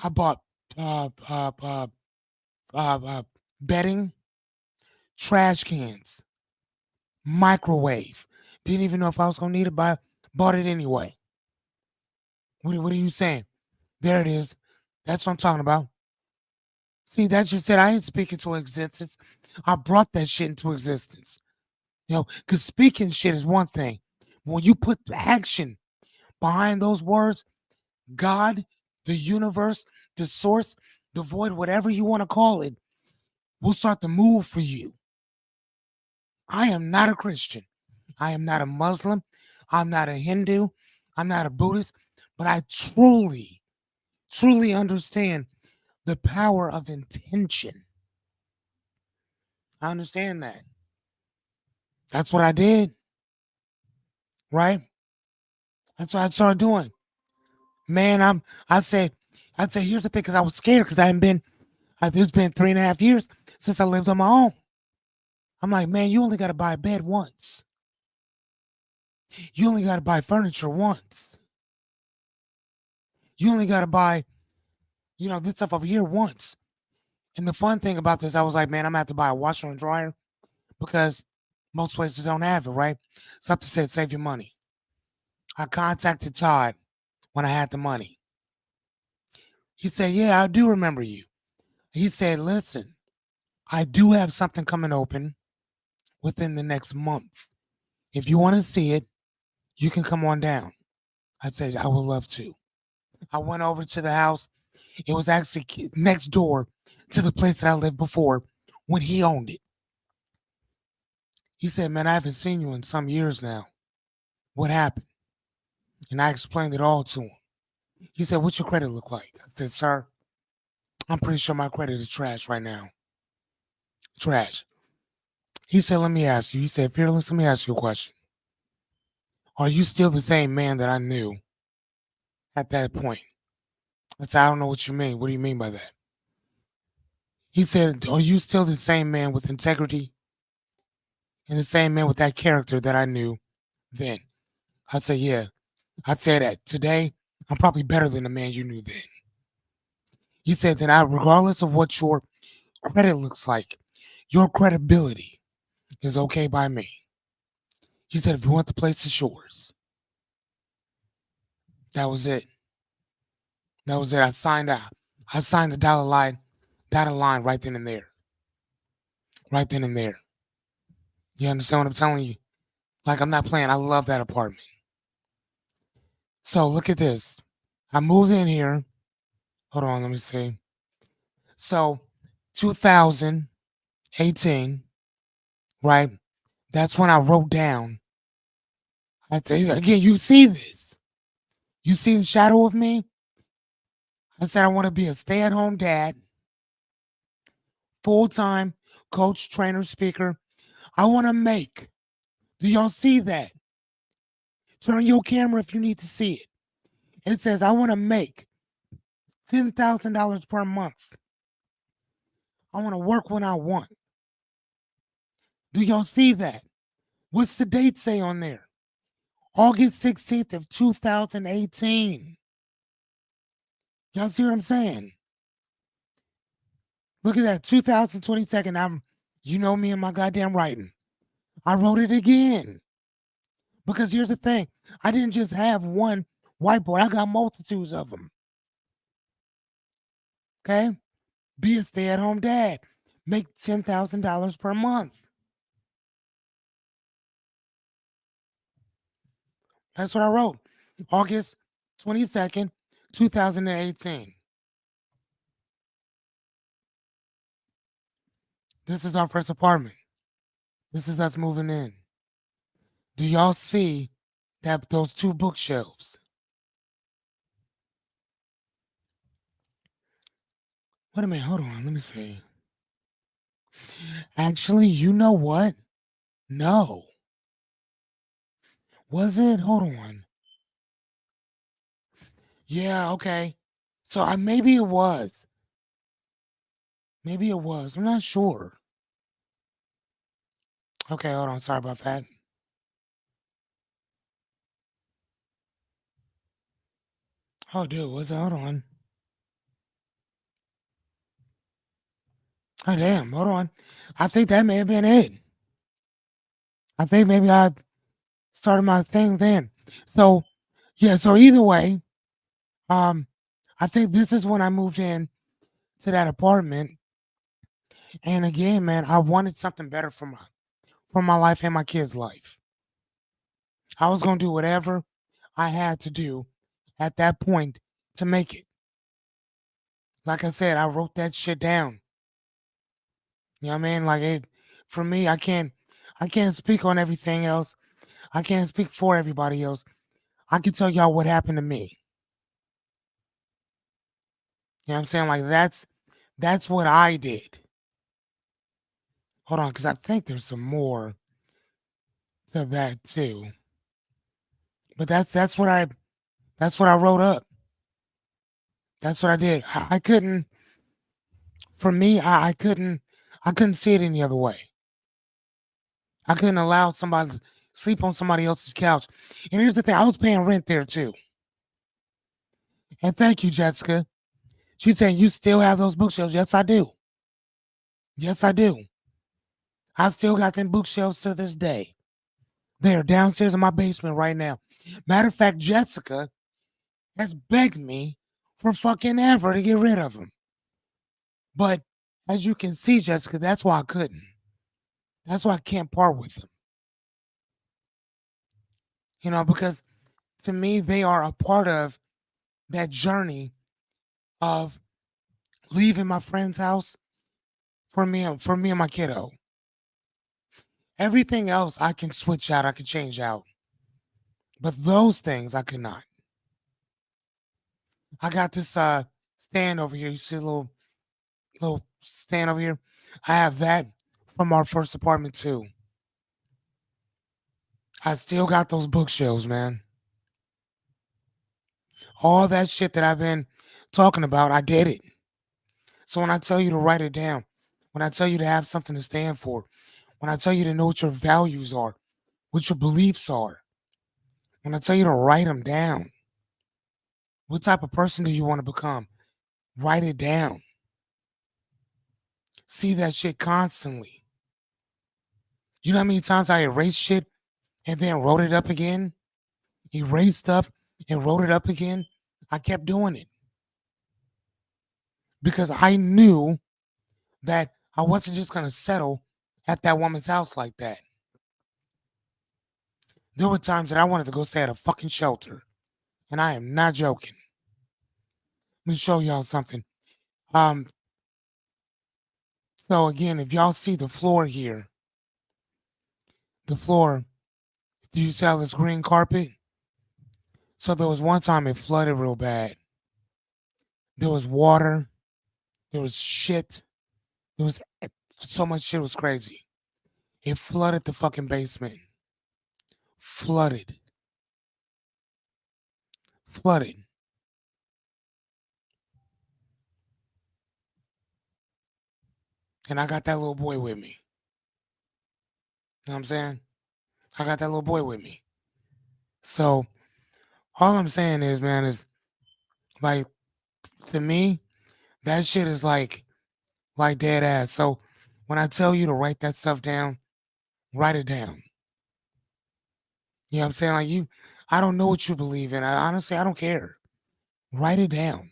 I bought uh, uh, uh, bedding, trash cans, microwave. Didn't even know if I was gonna need it, but bought it anyway. What are you saying? There it is. That's what I'm talking about. See, that's just it. I ain't speaking to existence. I brought that shit into existence. Because speaking shit is one thing. When you put the action behind those words, God, the universe, the source, the void, whatever you want to call it, will start to move for you. I am not a Christian. I am not a Muslim. I'm not a Hindu. I'm not a Buddhist. But I truly, truly understand the power of intention. I understand that. That's what I did. Right? That's what I started doing. Man, I said, here's the thing, because I was scared because it's been 3.5 years since I lived on my own. I'm like, man, you only got to buy a bed once. You only got to buy furniture once. You only got to buy this stuff over here once. And the fun thing about this, I was like, man, I'm gonna have to buy a washer and dryer because most places don't have it, right? Something said save your money. I contacted Todd when I had the money. He said, yeah, I do remember you. He said, listen, I do have something coming open within the next month. If you want to see it, you can come on down. I said, I would love to. I went over to the house. It was actually next door to the place that I lived before when he owned it. He said, man, I haven't seen you in some years now. What happened? And I explained it all to him. He said, what's your credit look like? I said, sir, I'm pretty sure my credit is trash right now. Trash. He said, let me ask you. He said, Fearless, let me ask you a question. Are you still the same man that I knew at that point? I said, I don't know what you mean. What do you mean by that? He said, are you still the same man with integrity and the same man with that character that I knew then? I said, yeah. I'd say that today, I'm probably better than the man you knew then. He said that regardless of what your credit looks like, your credibility is okay by me. He said, if you want the place, it's yours. That was it. That was it. I signed out. I signed the dotted line right then and there. Right then and there. You understand what I'm telling you? Like, I'm not playing. I love that apartment. So look at this. I moved in here. Hold on, let me see. So 2018, right? That's when I wrote down. Again, you see this. You see the shadow of me? I said I want to be a stay-at-home dad, full-time coach, trainer, speaker. I want to make. Do y'all see that? Turn your camera if you need to see it. It says I want to make $10,000 per month. I want to work when I want. Do y'all see that? What's the date say on there? August 16th of 2018. Y'all see what I'm saying? Look at that, 2022. You know me and my goddamn writing. I wrote it again. Because here's the thing. I didn't just have one whiteboard. I got multitudes of them. Okay? Be a stay-at-home dad. Make $10,000 per month. That's what I wrote. August 22nd, 2018. This is our first apartment. This is us moving in. Do y'all see those two bookshelves? Wait a minute, hold on, let me see. Actually, you know what? No. Was it? Hold on. Yeah, okay. So maybe it was. Maybe it was. I'm not sure. Okay, hold on. Sorry about that. Oh, dude, was it? Hold on. Oh, damn. Hold on. I think that may have been it. I think maybe I started my thing then. So, yeah, so either way, um, I think this is when I moved in to that apartment. And again, man, I wanted something better for my life and my kids' life. I was gonna do whatever I had to do at that point to make it. Like I said, I wrote that shit down. You know what I mean? Like it for me, I can't speak on everything else. I can't speak for everybody else. I can tell y'all what happened to me. You know what I'm saying? Like that's what I did. Hold on, because I think there's some more to that too. But that's what I wrote up. That's what I did. I couldn't for me, I couldn't see it any other way. I couldn't allow somebody to sleep on somebody else's couch. And here's the thing, I was paying rent there too. And thank you, Jessica. She's saying, you still have those bookshelves? Yes, I do. Yes, I do. I still got them bookshelves to this day. They are downstairs in my basement right now. Matter of fact, Jessica has begged me for fucking ever to get rid of them. But as you can see, Jessica, that's why I couldn't. That's why I can't part with them. Because to me, they are a part of that journey of leaving my friend's house for me and my kiddo. Everything else I can switch out, I can change out. But those things I could not. I got this stand over here. You see a little stand over here? I have that from our first apartment too. I still got those bookshelves, man. All that shit that I've been talking about, I did it. So when I tell you to write it down, when I tell you to have something to stand for, when I tell you to know what your values are, what your beliefs are, when I tell you to write them down, what type of person do you want to become? Write it down. See that shit constantly. You know how many times I erased shit and then wrote it up again? Erased stuff and wrote it up again? I kept doing it because I knew that I wasn't just going to settle at that woman's house like that. There were times that I wanted to go stay at a fucking shelter, and I am not joking. Let me show y'all something. Um, so again, if y'all see the floor here, the floor, do you see how this green carpet? So there was one time it flooded real bad. There was water. There was shit. There was so much shit. It was crazy. It flooded the fucking basement. Flooded. Flooded. And I got that little boy with me. You know what I'm saying? I got that little boy with me. So all I'm saying is, man, is like to me, that shit is like dead ass. So when I tell you to write that stuff down, write it down. You know what I'm saying? I don't know what you believe in. Honestly, I don't care. Write it down.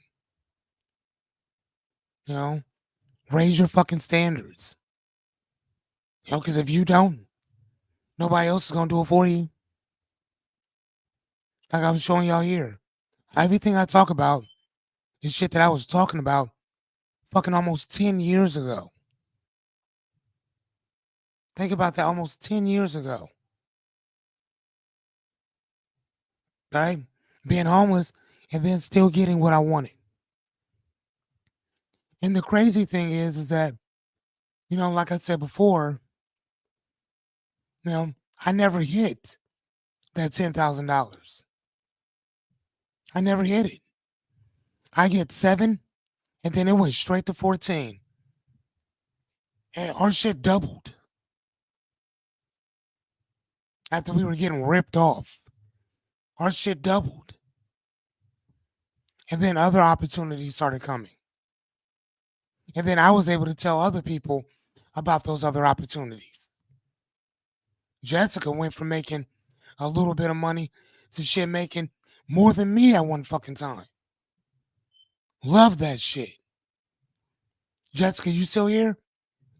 You know, raise your fucking standards. Because if you don't, nobody else is gonna do it for you. Like I was showing y'all here. Everything I talk about is shit that I was talking about fucking almost 10 years ago. Think about that, almost 10 years ago. Right? Being homeless and then still getting what I wanted. And the crazy thing is that, like I said before, I never hit that $10,000. I never hit it. I get 7 and then it went straight to 14. And our shit doubled after we were getting ripped off. Our shit doubled. And then other opportunities started coming. And then I was able to tell other people about those other opportunities. Jessica went from making a little bit of money to shit making more than me at one fucking time. Love that shit. Jessica, you still here?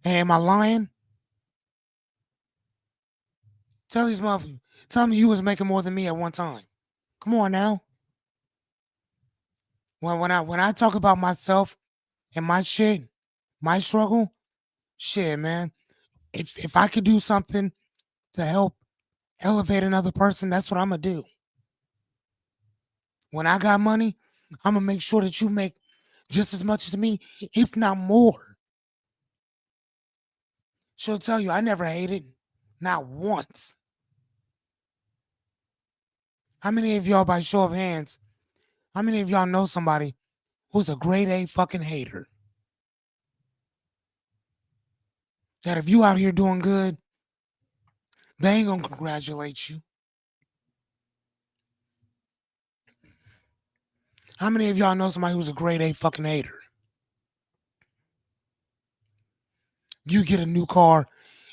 Hey, am I lying? Tell these motherfuckers. Tell me you was making more than me at one time. Come on now. When I talk about myself and my shit, my struggle, shit, man. If I could do something to help elevate another person, that's what I'm gonna do. When I got money, I'm gonna make sure that you make just as much as me, if not more. She'll tell you I never hated, not once. How many of y'all, by show of hands, how many of y'all know somebody who's a grade A fucking hater? That if you out here doing good, they ain't gonna congratulate you. How many of y'all know somebody who's a grade A fucking hater? You get a new car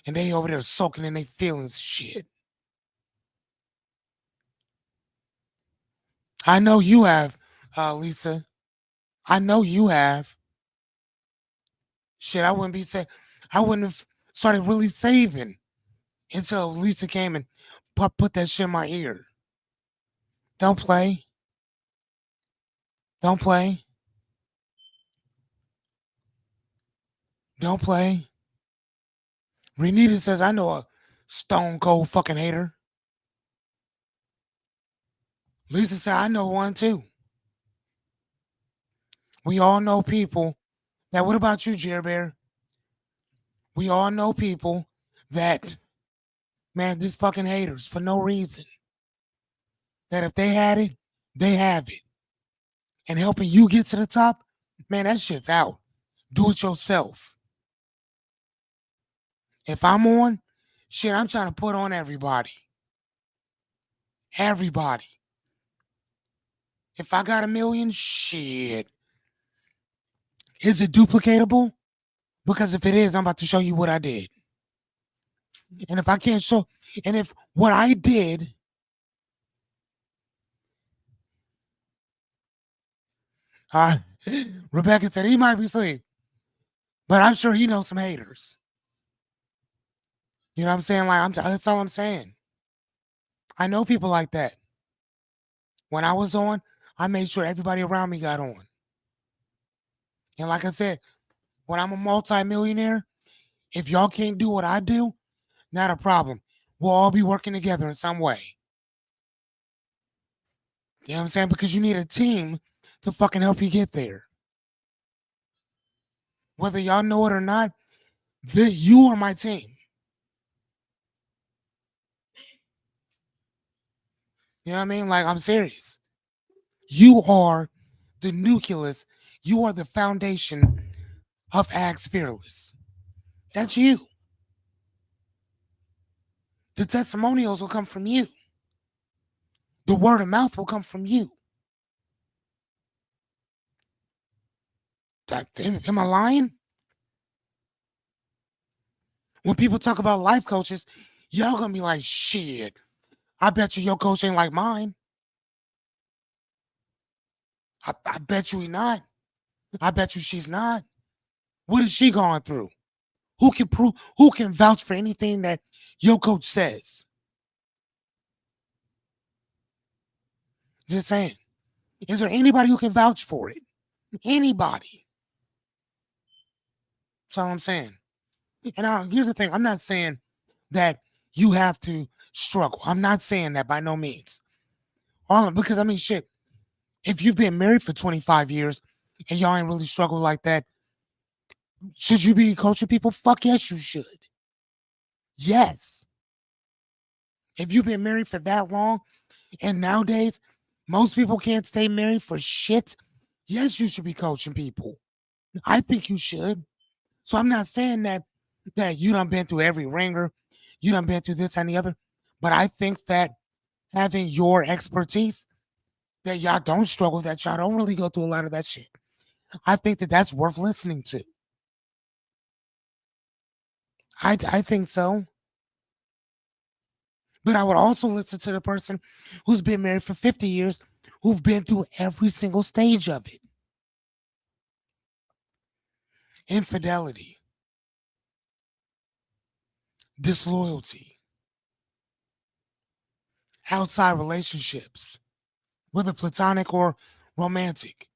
and they over there soaking in their feelings. Shit. I know you have, Lisa. I know you have. Shit, I wouldn't be say I wouldn't have started really saving until Lisa came and put that shit in my ear. Don't play. Don't play. Don't play. Renita says, I know a stone cold fucking hater. Lisa said, I know one too. We all know people that, what about you, Jerry Bear? We all know people that, man, just fucking haters for no reason. That if they had it, they have it. And helping you get to the top, man, that shit's out. Do it yourself. If I'm on, shit, I'm trying to put on everybody. Everybody. If I got 1 million, shit. Is it duplicatable? Because if it is, I'm about to show you what I did. And if I can't show, and if what I did, uh, Rebecca said he might be asleep, but I'm sure he knows some haters. You know what I'm saying? Like, that's all I'm saying. I know people like that. When I was on, I made sure everybody around me got on. And like I said, when I'm a multi-millionaire, if y'all can't do what I do, not a problem. We'll all be working together in some way. You know what I'm saying? Because you need a team to fucking help you get there. Whether y'all know it or not, you are my team. You know what I mean? Like, I'm serious. You are the nucleus. You are the foundation of Is Fearless. That's you. The testimonials will come from you. The word of mouth will come from you. Am I lying? When people talk about life coaches, y'all gonna be like, shit, I bet you your coach ain't like mine. I bet you he not. I bet you she's not. What is she going through? Who can prove, who can vouch for anything that your coach says? Just saying. Is there anybody who can vouch for it? Anybody. That's all I'm saying. And here's the thing. I'm not saying that you have to struggle. I'm not saying that by no means. Because I mean, shit, if you've been married for 25 years and y'all ain't really struggled like that, should you be coaching people? Fuck yes, you should. Yes. If you've been married for that long, and nowadays most people can't stay married for shit, yes, you should be coaching people. I think you should. So I'm not saying that you done been through every ringer, you done been through this and the other, but I think that having your expertise, that y'all don't struggle, that y'all don't really go through a lot of that shit. I think that that's worth listening to. I think so. But I would also listen to the person who's been married for 50 years, who've been through every single stage of it. Infidelity, disloyalty, outside relationships, whether platonic or romantic,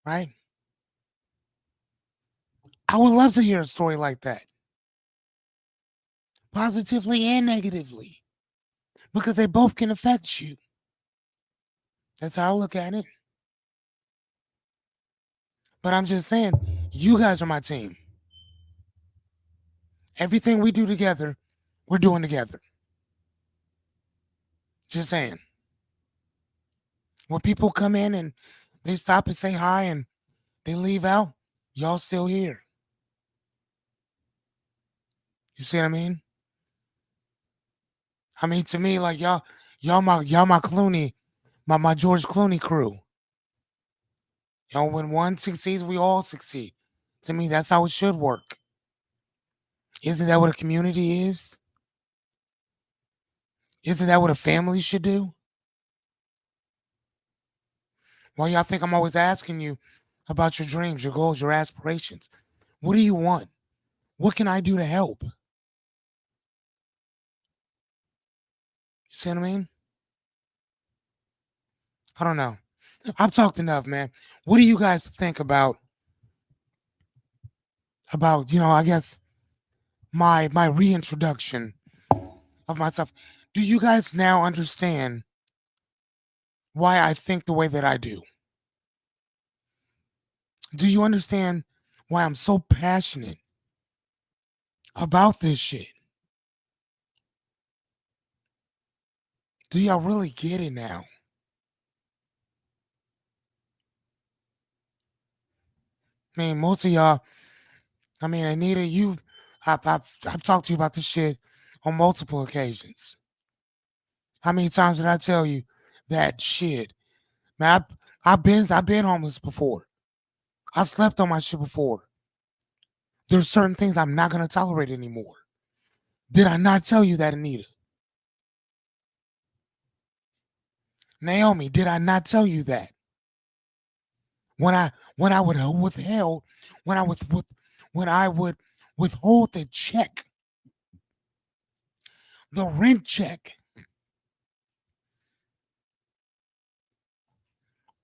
right? I would love to hear a story like that, positively and negatively, because they both can affect you. That's how I look at it. But I'm just saying, you guys are my team. Everything we do together, we're doing together. Just saying. When people come in and they stop and say hi and they leave out, y'all still here. You see what I mean? I mean, to me, like y'all my Clooney, my George Clooney crew. When one succeeds, we all succeed. To me, that's how it should work. Isn't that what a community is? Isn't that what a family should do? Why y'all think I'm always asking you about your dreams, your goals, your aspirations? What do you want? What can I do to help? You see what I mean? I don't know. I've talked enough, man. What do you guys think about, I guess my reintroduction of myself? Do you guys now understand why I think the way that I do? Do you understand why I'm so passionate about this shit? Do y'all really get it now? I mean, most of y'all, Anita, I've talked to you about this shit on multiple occasions. How many times did I tell you that shit? Man, I've been homeless before. I slept on my shit before. There's certain things I'm not gonna tolerate anymore. Did I not tell you that, Anita? Naomi, did I not tell you that? When I would withheld, when I with when I would withhold the check, the rent check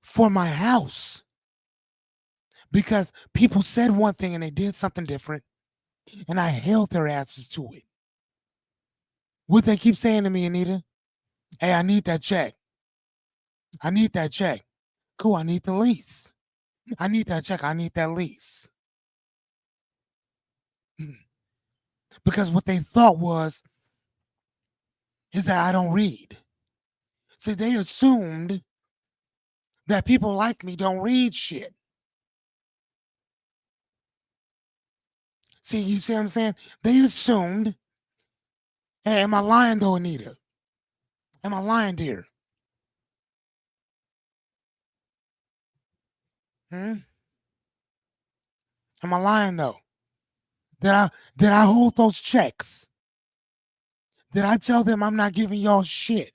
for my house because people said one thing and they did something different, and I held their asses to it. What they keep saying to me, Anita? Hey, I need that check. I need that check. Cool, I need the lease. I need that check. I need that lease. Because what they thought is that I don't read. See, they assumed that people like me don't read shit. See, you see what I'm saying? They assumed, hey, am I lying though, Anita? Am I lying, dear? Hmm? Am I lying though? Did I hold those checks? Did I tell them I'm not giving y'all shit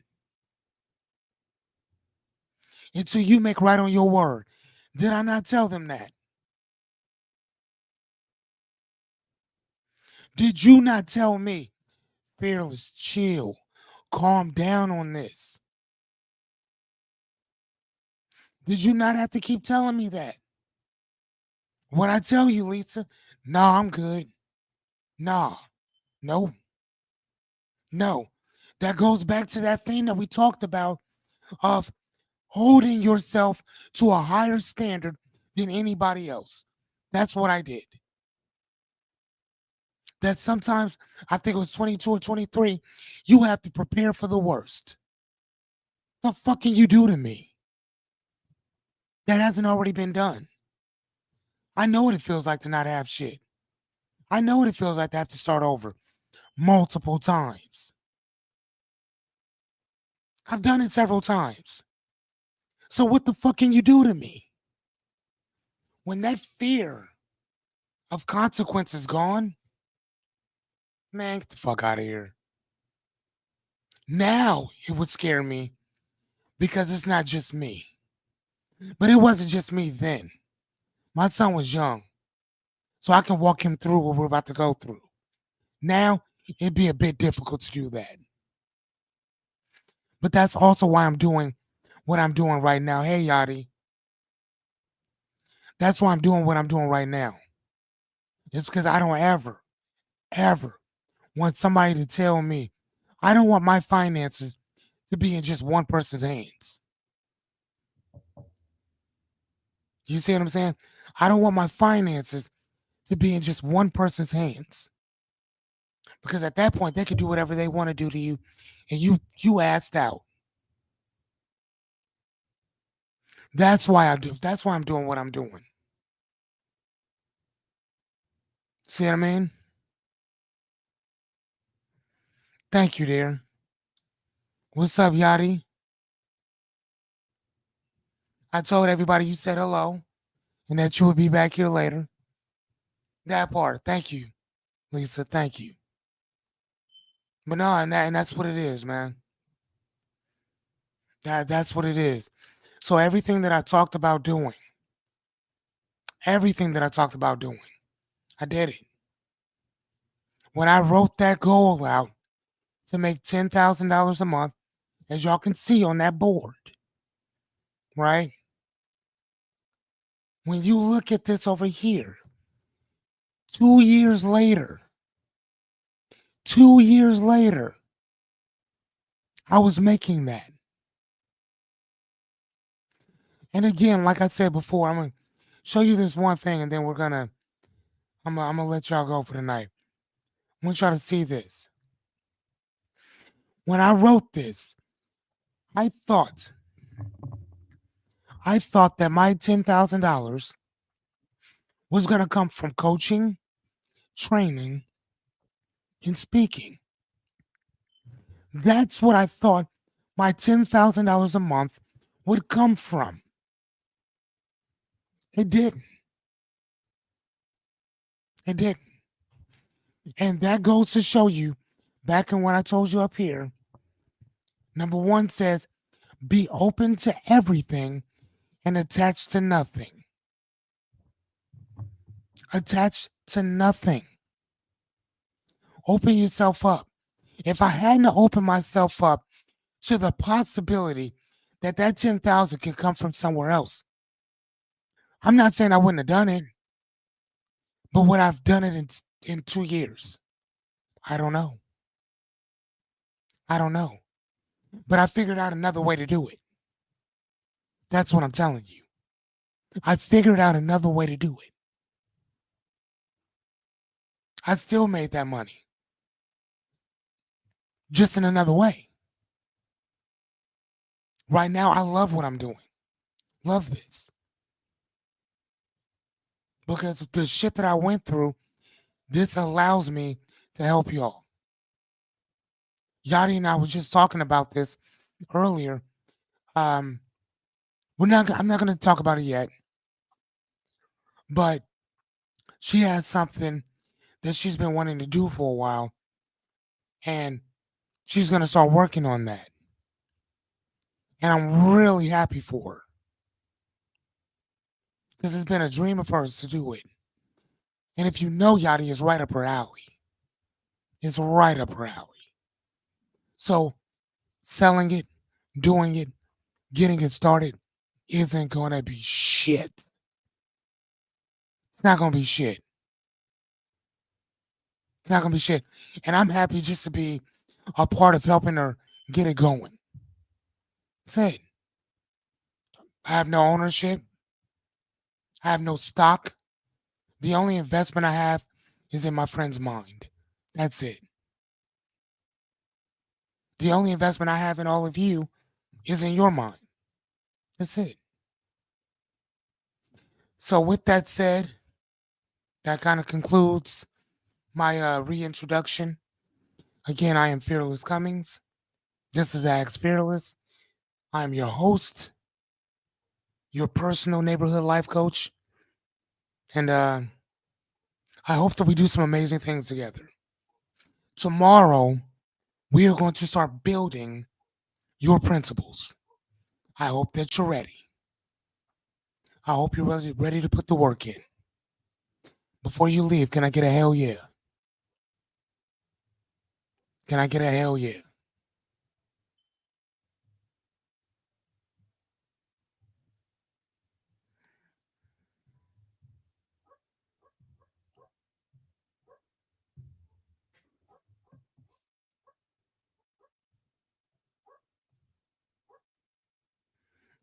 until you make right on your word? Did I not tell them that? Did you not tell me, Fearless, chill, calm down on this? Did you not have to keep telling me that? What I tell you, Lisa? Nah, I'm good. Nah, no, no. That goes back to that thing that we talked about of holding yourself to a higher standard than anybody else. That's what I did. That sometimes, I think it was 22 or 23, you have to prepare for the worst. The fuck can you do to me? That hasn't already been done. I know what it feels like to not have shit. I know what it feels like to have to start over multiple times. I've done it several times. So what the fuck can you do to me? When that fear of consequence is gone, man, get the fuck out of here. Now it would scare me because it's not just me. But it wasn't just me then. My son was young, so I can walk him through what we're about to go through. Now it'd be a bit difficult to do that. But that's also why I'm doing what I'm doing right now. Hey, Yachty. That's why I'm doing what I'm doing right now. It's because I don't ever want somebody to tell me I don't want my finances to be in just one person's hands. You see what I'm saying? I don't want my finances to be in just one person's hands. Because at that point they could do whatever they want to do to you and you asked out. That's why I'm doing what I'm doing. See what I mean? Thank you, dear. What's up, Yachty? I told everybody you said hello. and that you will be back here later. That part. Thank you, Lisa. Thank you. But no, and that's what it is, man. That's what it is. So everything that I talked about doing, everything that I talked about doing, I did it. When I wrote that goal out to make $10,000 a month, as y'all can see on that board, right? When you look at this over here, 2 years later, 2 years later, I was making that. And again, like I said before, I'm gonna show you this one thing, and then I'm gonna let y'all go for the night. I want y'all to see this. When I wrote this, I thought, I thought that my $10,000 was gonna come from coaching, training, and speaking. That's what I thought my $10,000 a month would come from. It didn't. It didn't. And that goes to show you, back in what I told you up here, number one says, be open to everything and attached to nothing. Attached to nothing. Open yourself up. If I hadn't opened myself up to the possibility that that 10,000 could come from somewhere else, I'm not saying I wouldn't have done it, but would I've done it in 2 years? I don't know. I don't know. But I figured out another way to do it. That's what I'm telling you. I figured out another way to do it. I still made that money, just in another way. Right now, I love what I'm doing. Love this. Because the shit that I went through, this allows me to help y'all. Yadi and I was just talking about this earlier. I'm not going to talk about it yet, but she has something that she's been wanting to do for a while, and she's going to start working on that. And I'm really happy for her, because it's been a dream of hers to do it. And if you know Yadi, is right up her alley. It's right up her alley. So selling it, doing it, getting it started isn't going to be shit. It's not going to be shit. It's not going to be shit. And I'm happy just to be a part of helping her get it going. That's it. I have no ownership. I have no stock. The only investment I have is in my friend's mind. That's it. The only investment I have in all of you is in your mind. That's it. So with that said, that kind of concludes my reintroduction. Again, I am Fearless Cummings. This is Axe Fearless. I'm your host, your personal neighborhood life coach. And I hope that we do some amazing things together. Tomorrow, we are going to start building your principles. I hope that you're ready. I hope you're ready to put the work in. Before you leave, can I get a hell yeah? Can I get a hell yeah?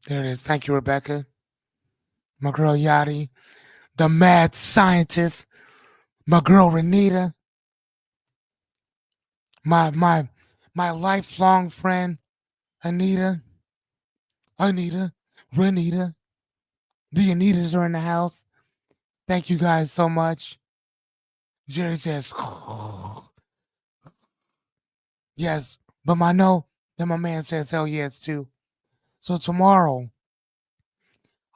There it is. Thank you, Rebecca. My girl Yadi, the mad scientist. My girl Renita, my lifelong friend Anita, Anita, Renita. The Anitas are in the house. Thank you guys so much. Jerry says, yes, but I know that my man says hell yes too. So tomorrow,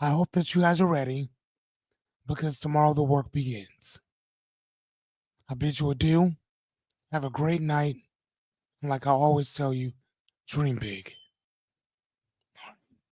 I hope that you guys are ready. because tomorrow the work begins. I bid you adieu. Have a great night. And like I always tell you, dream big.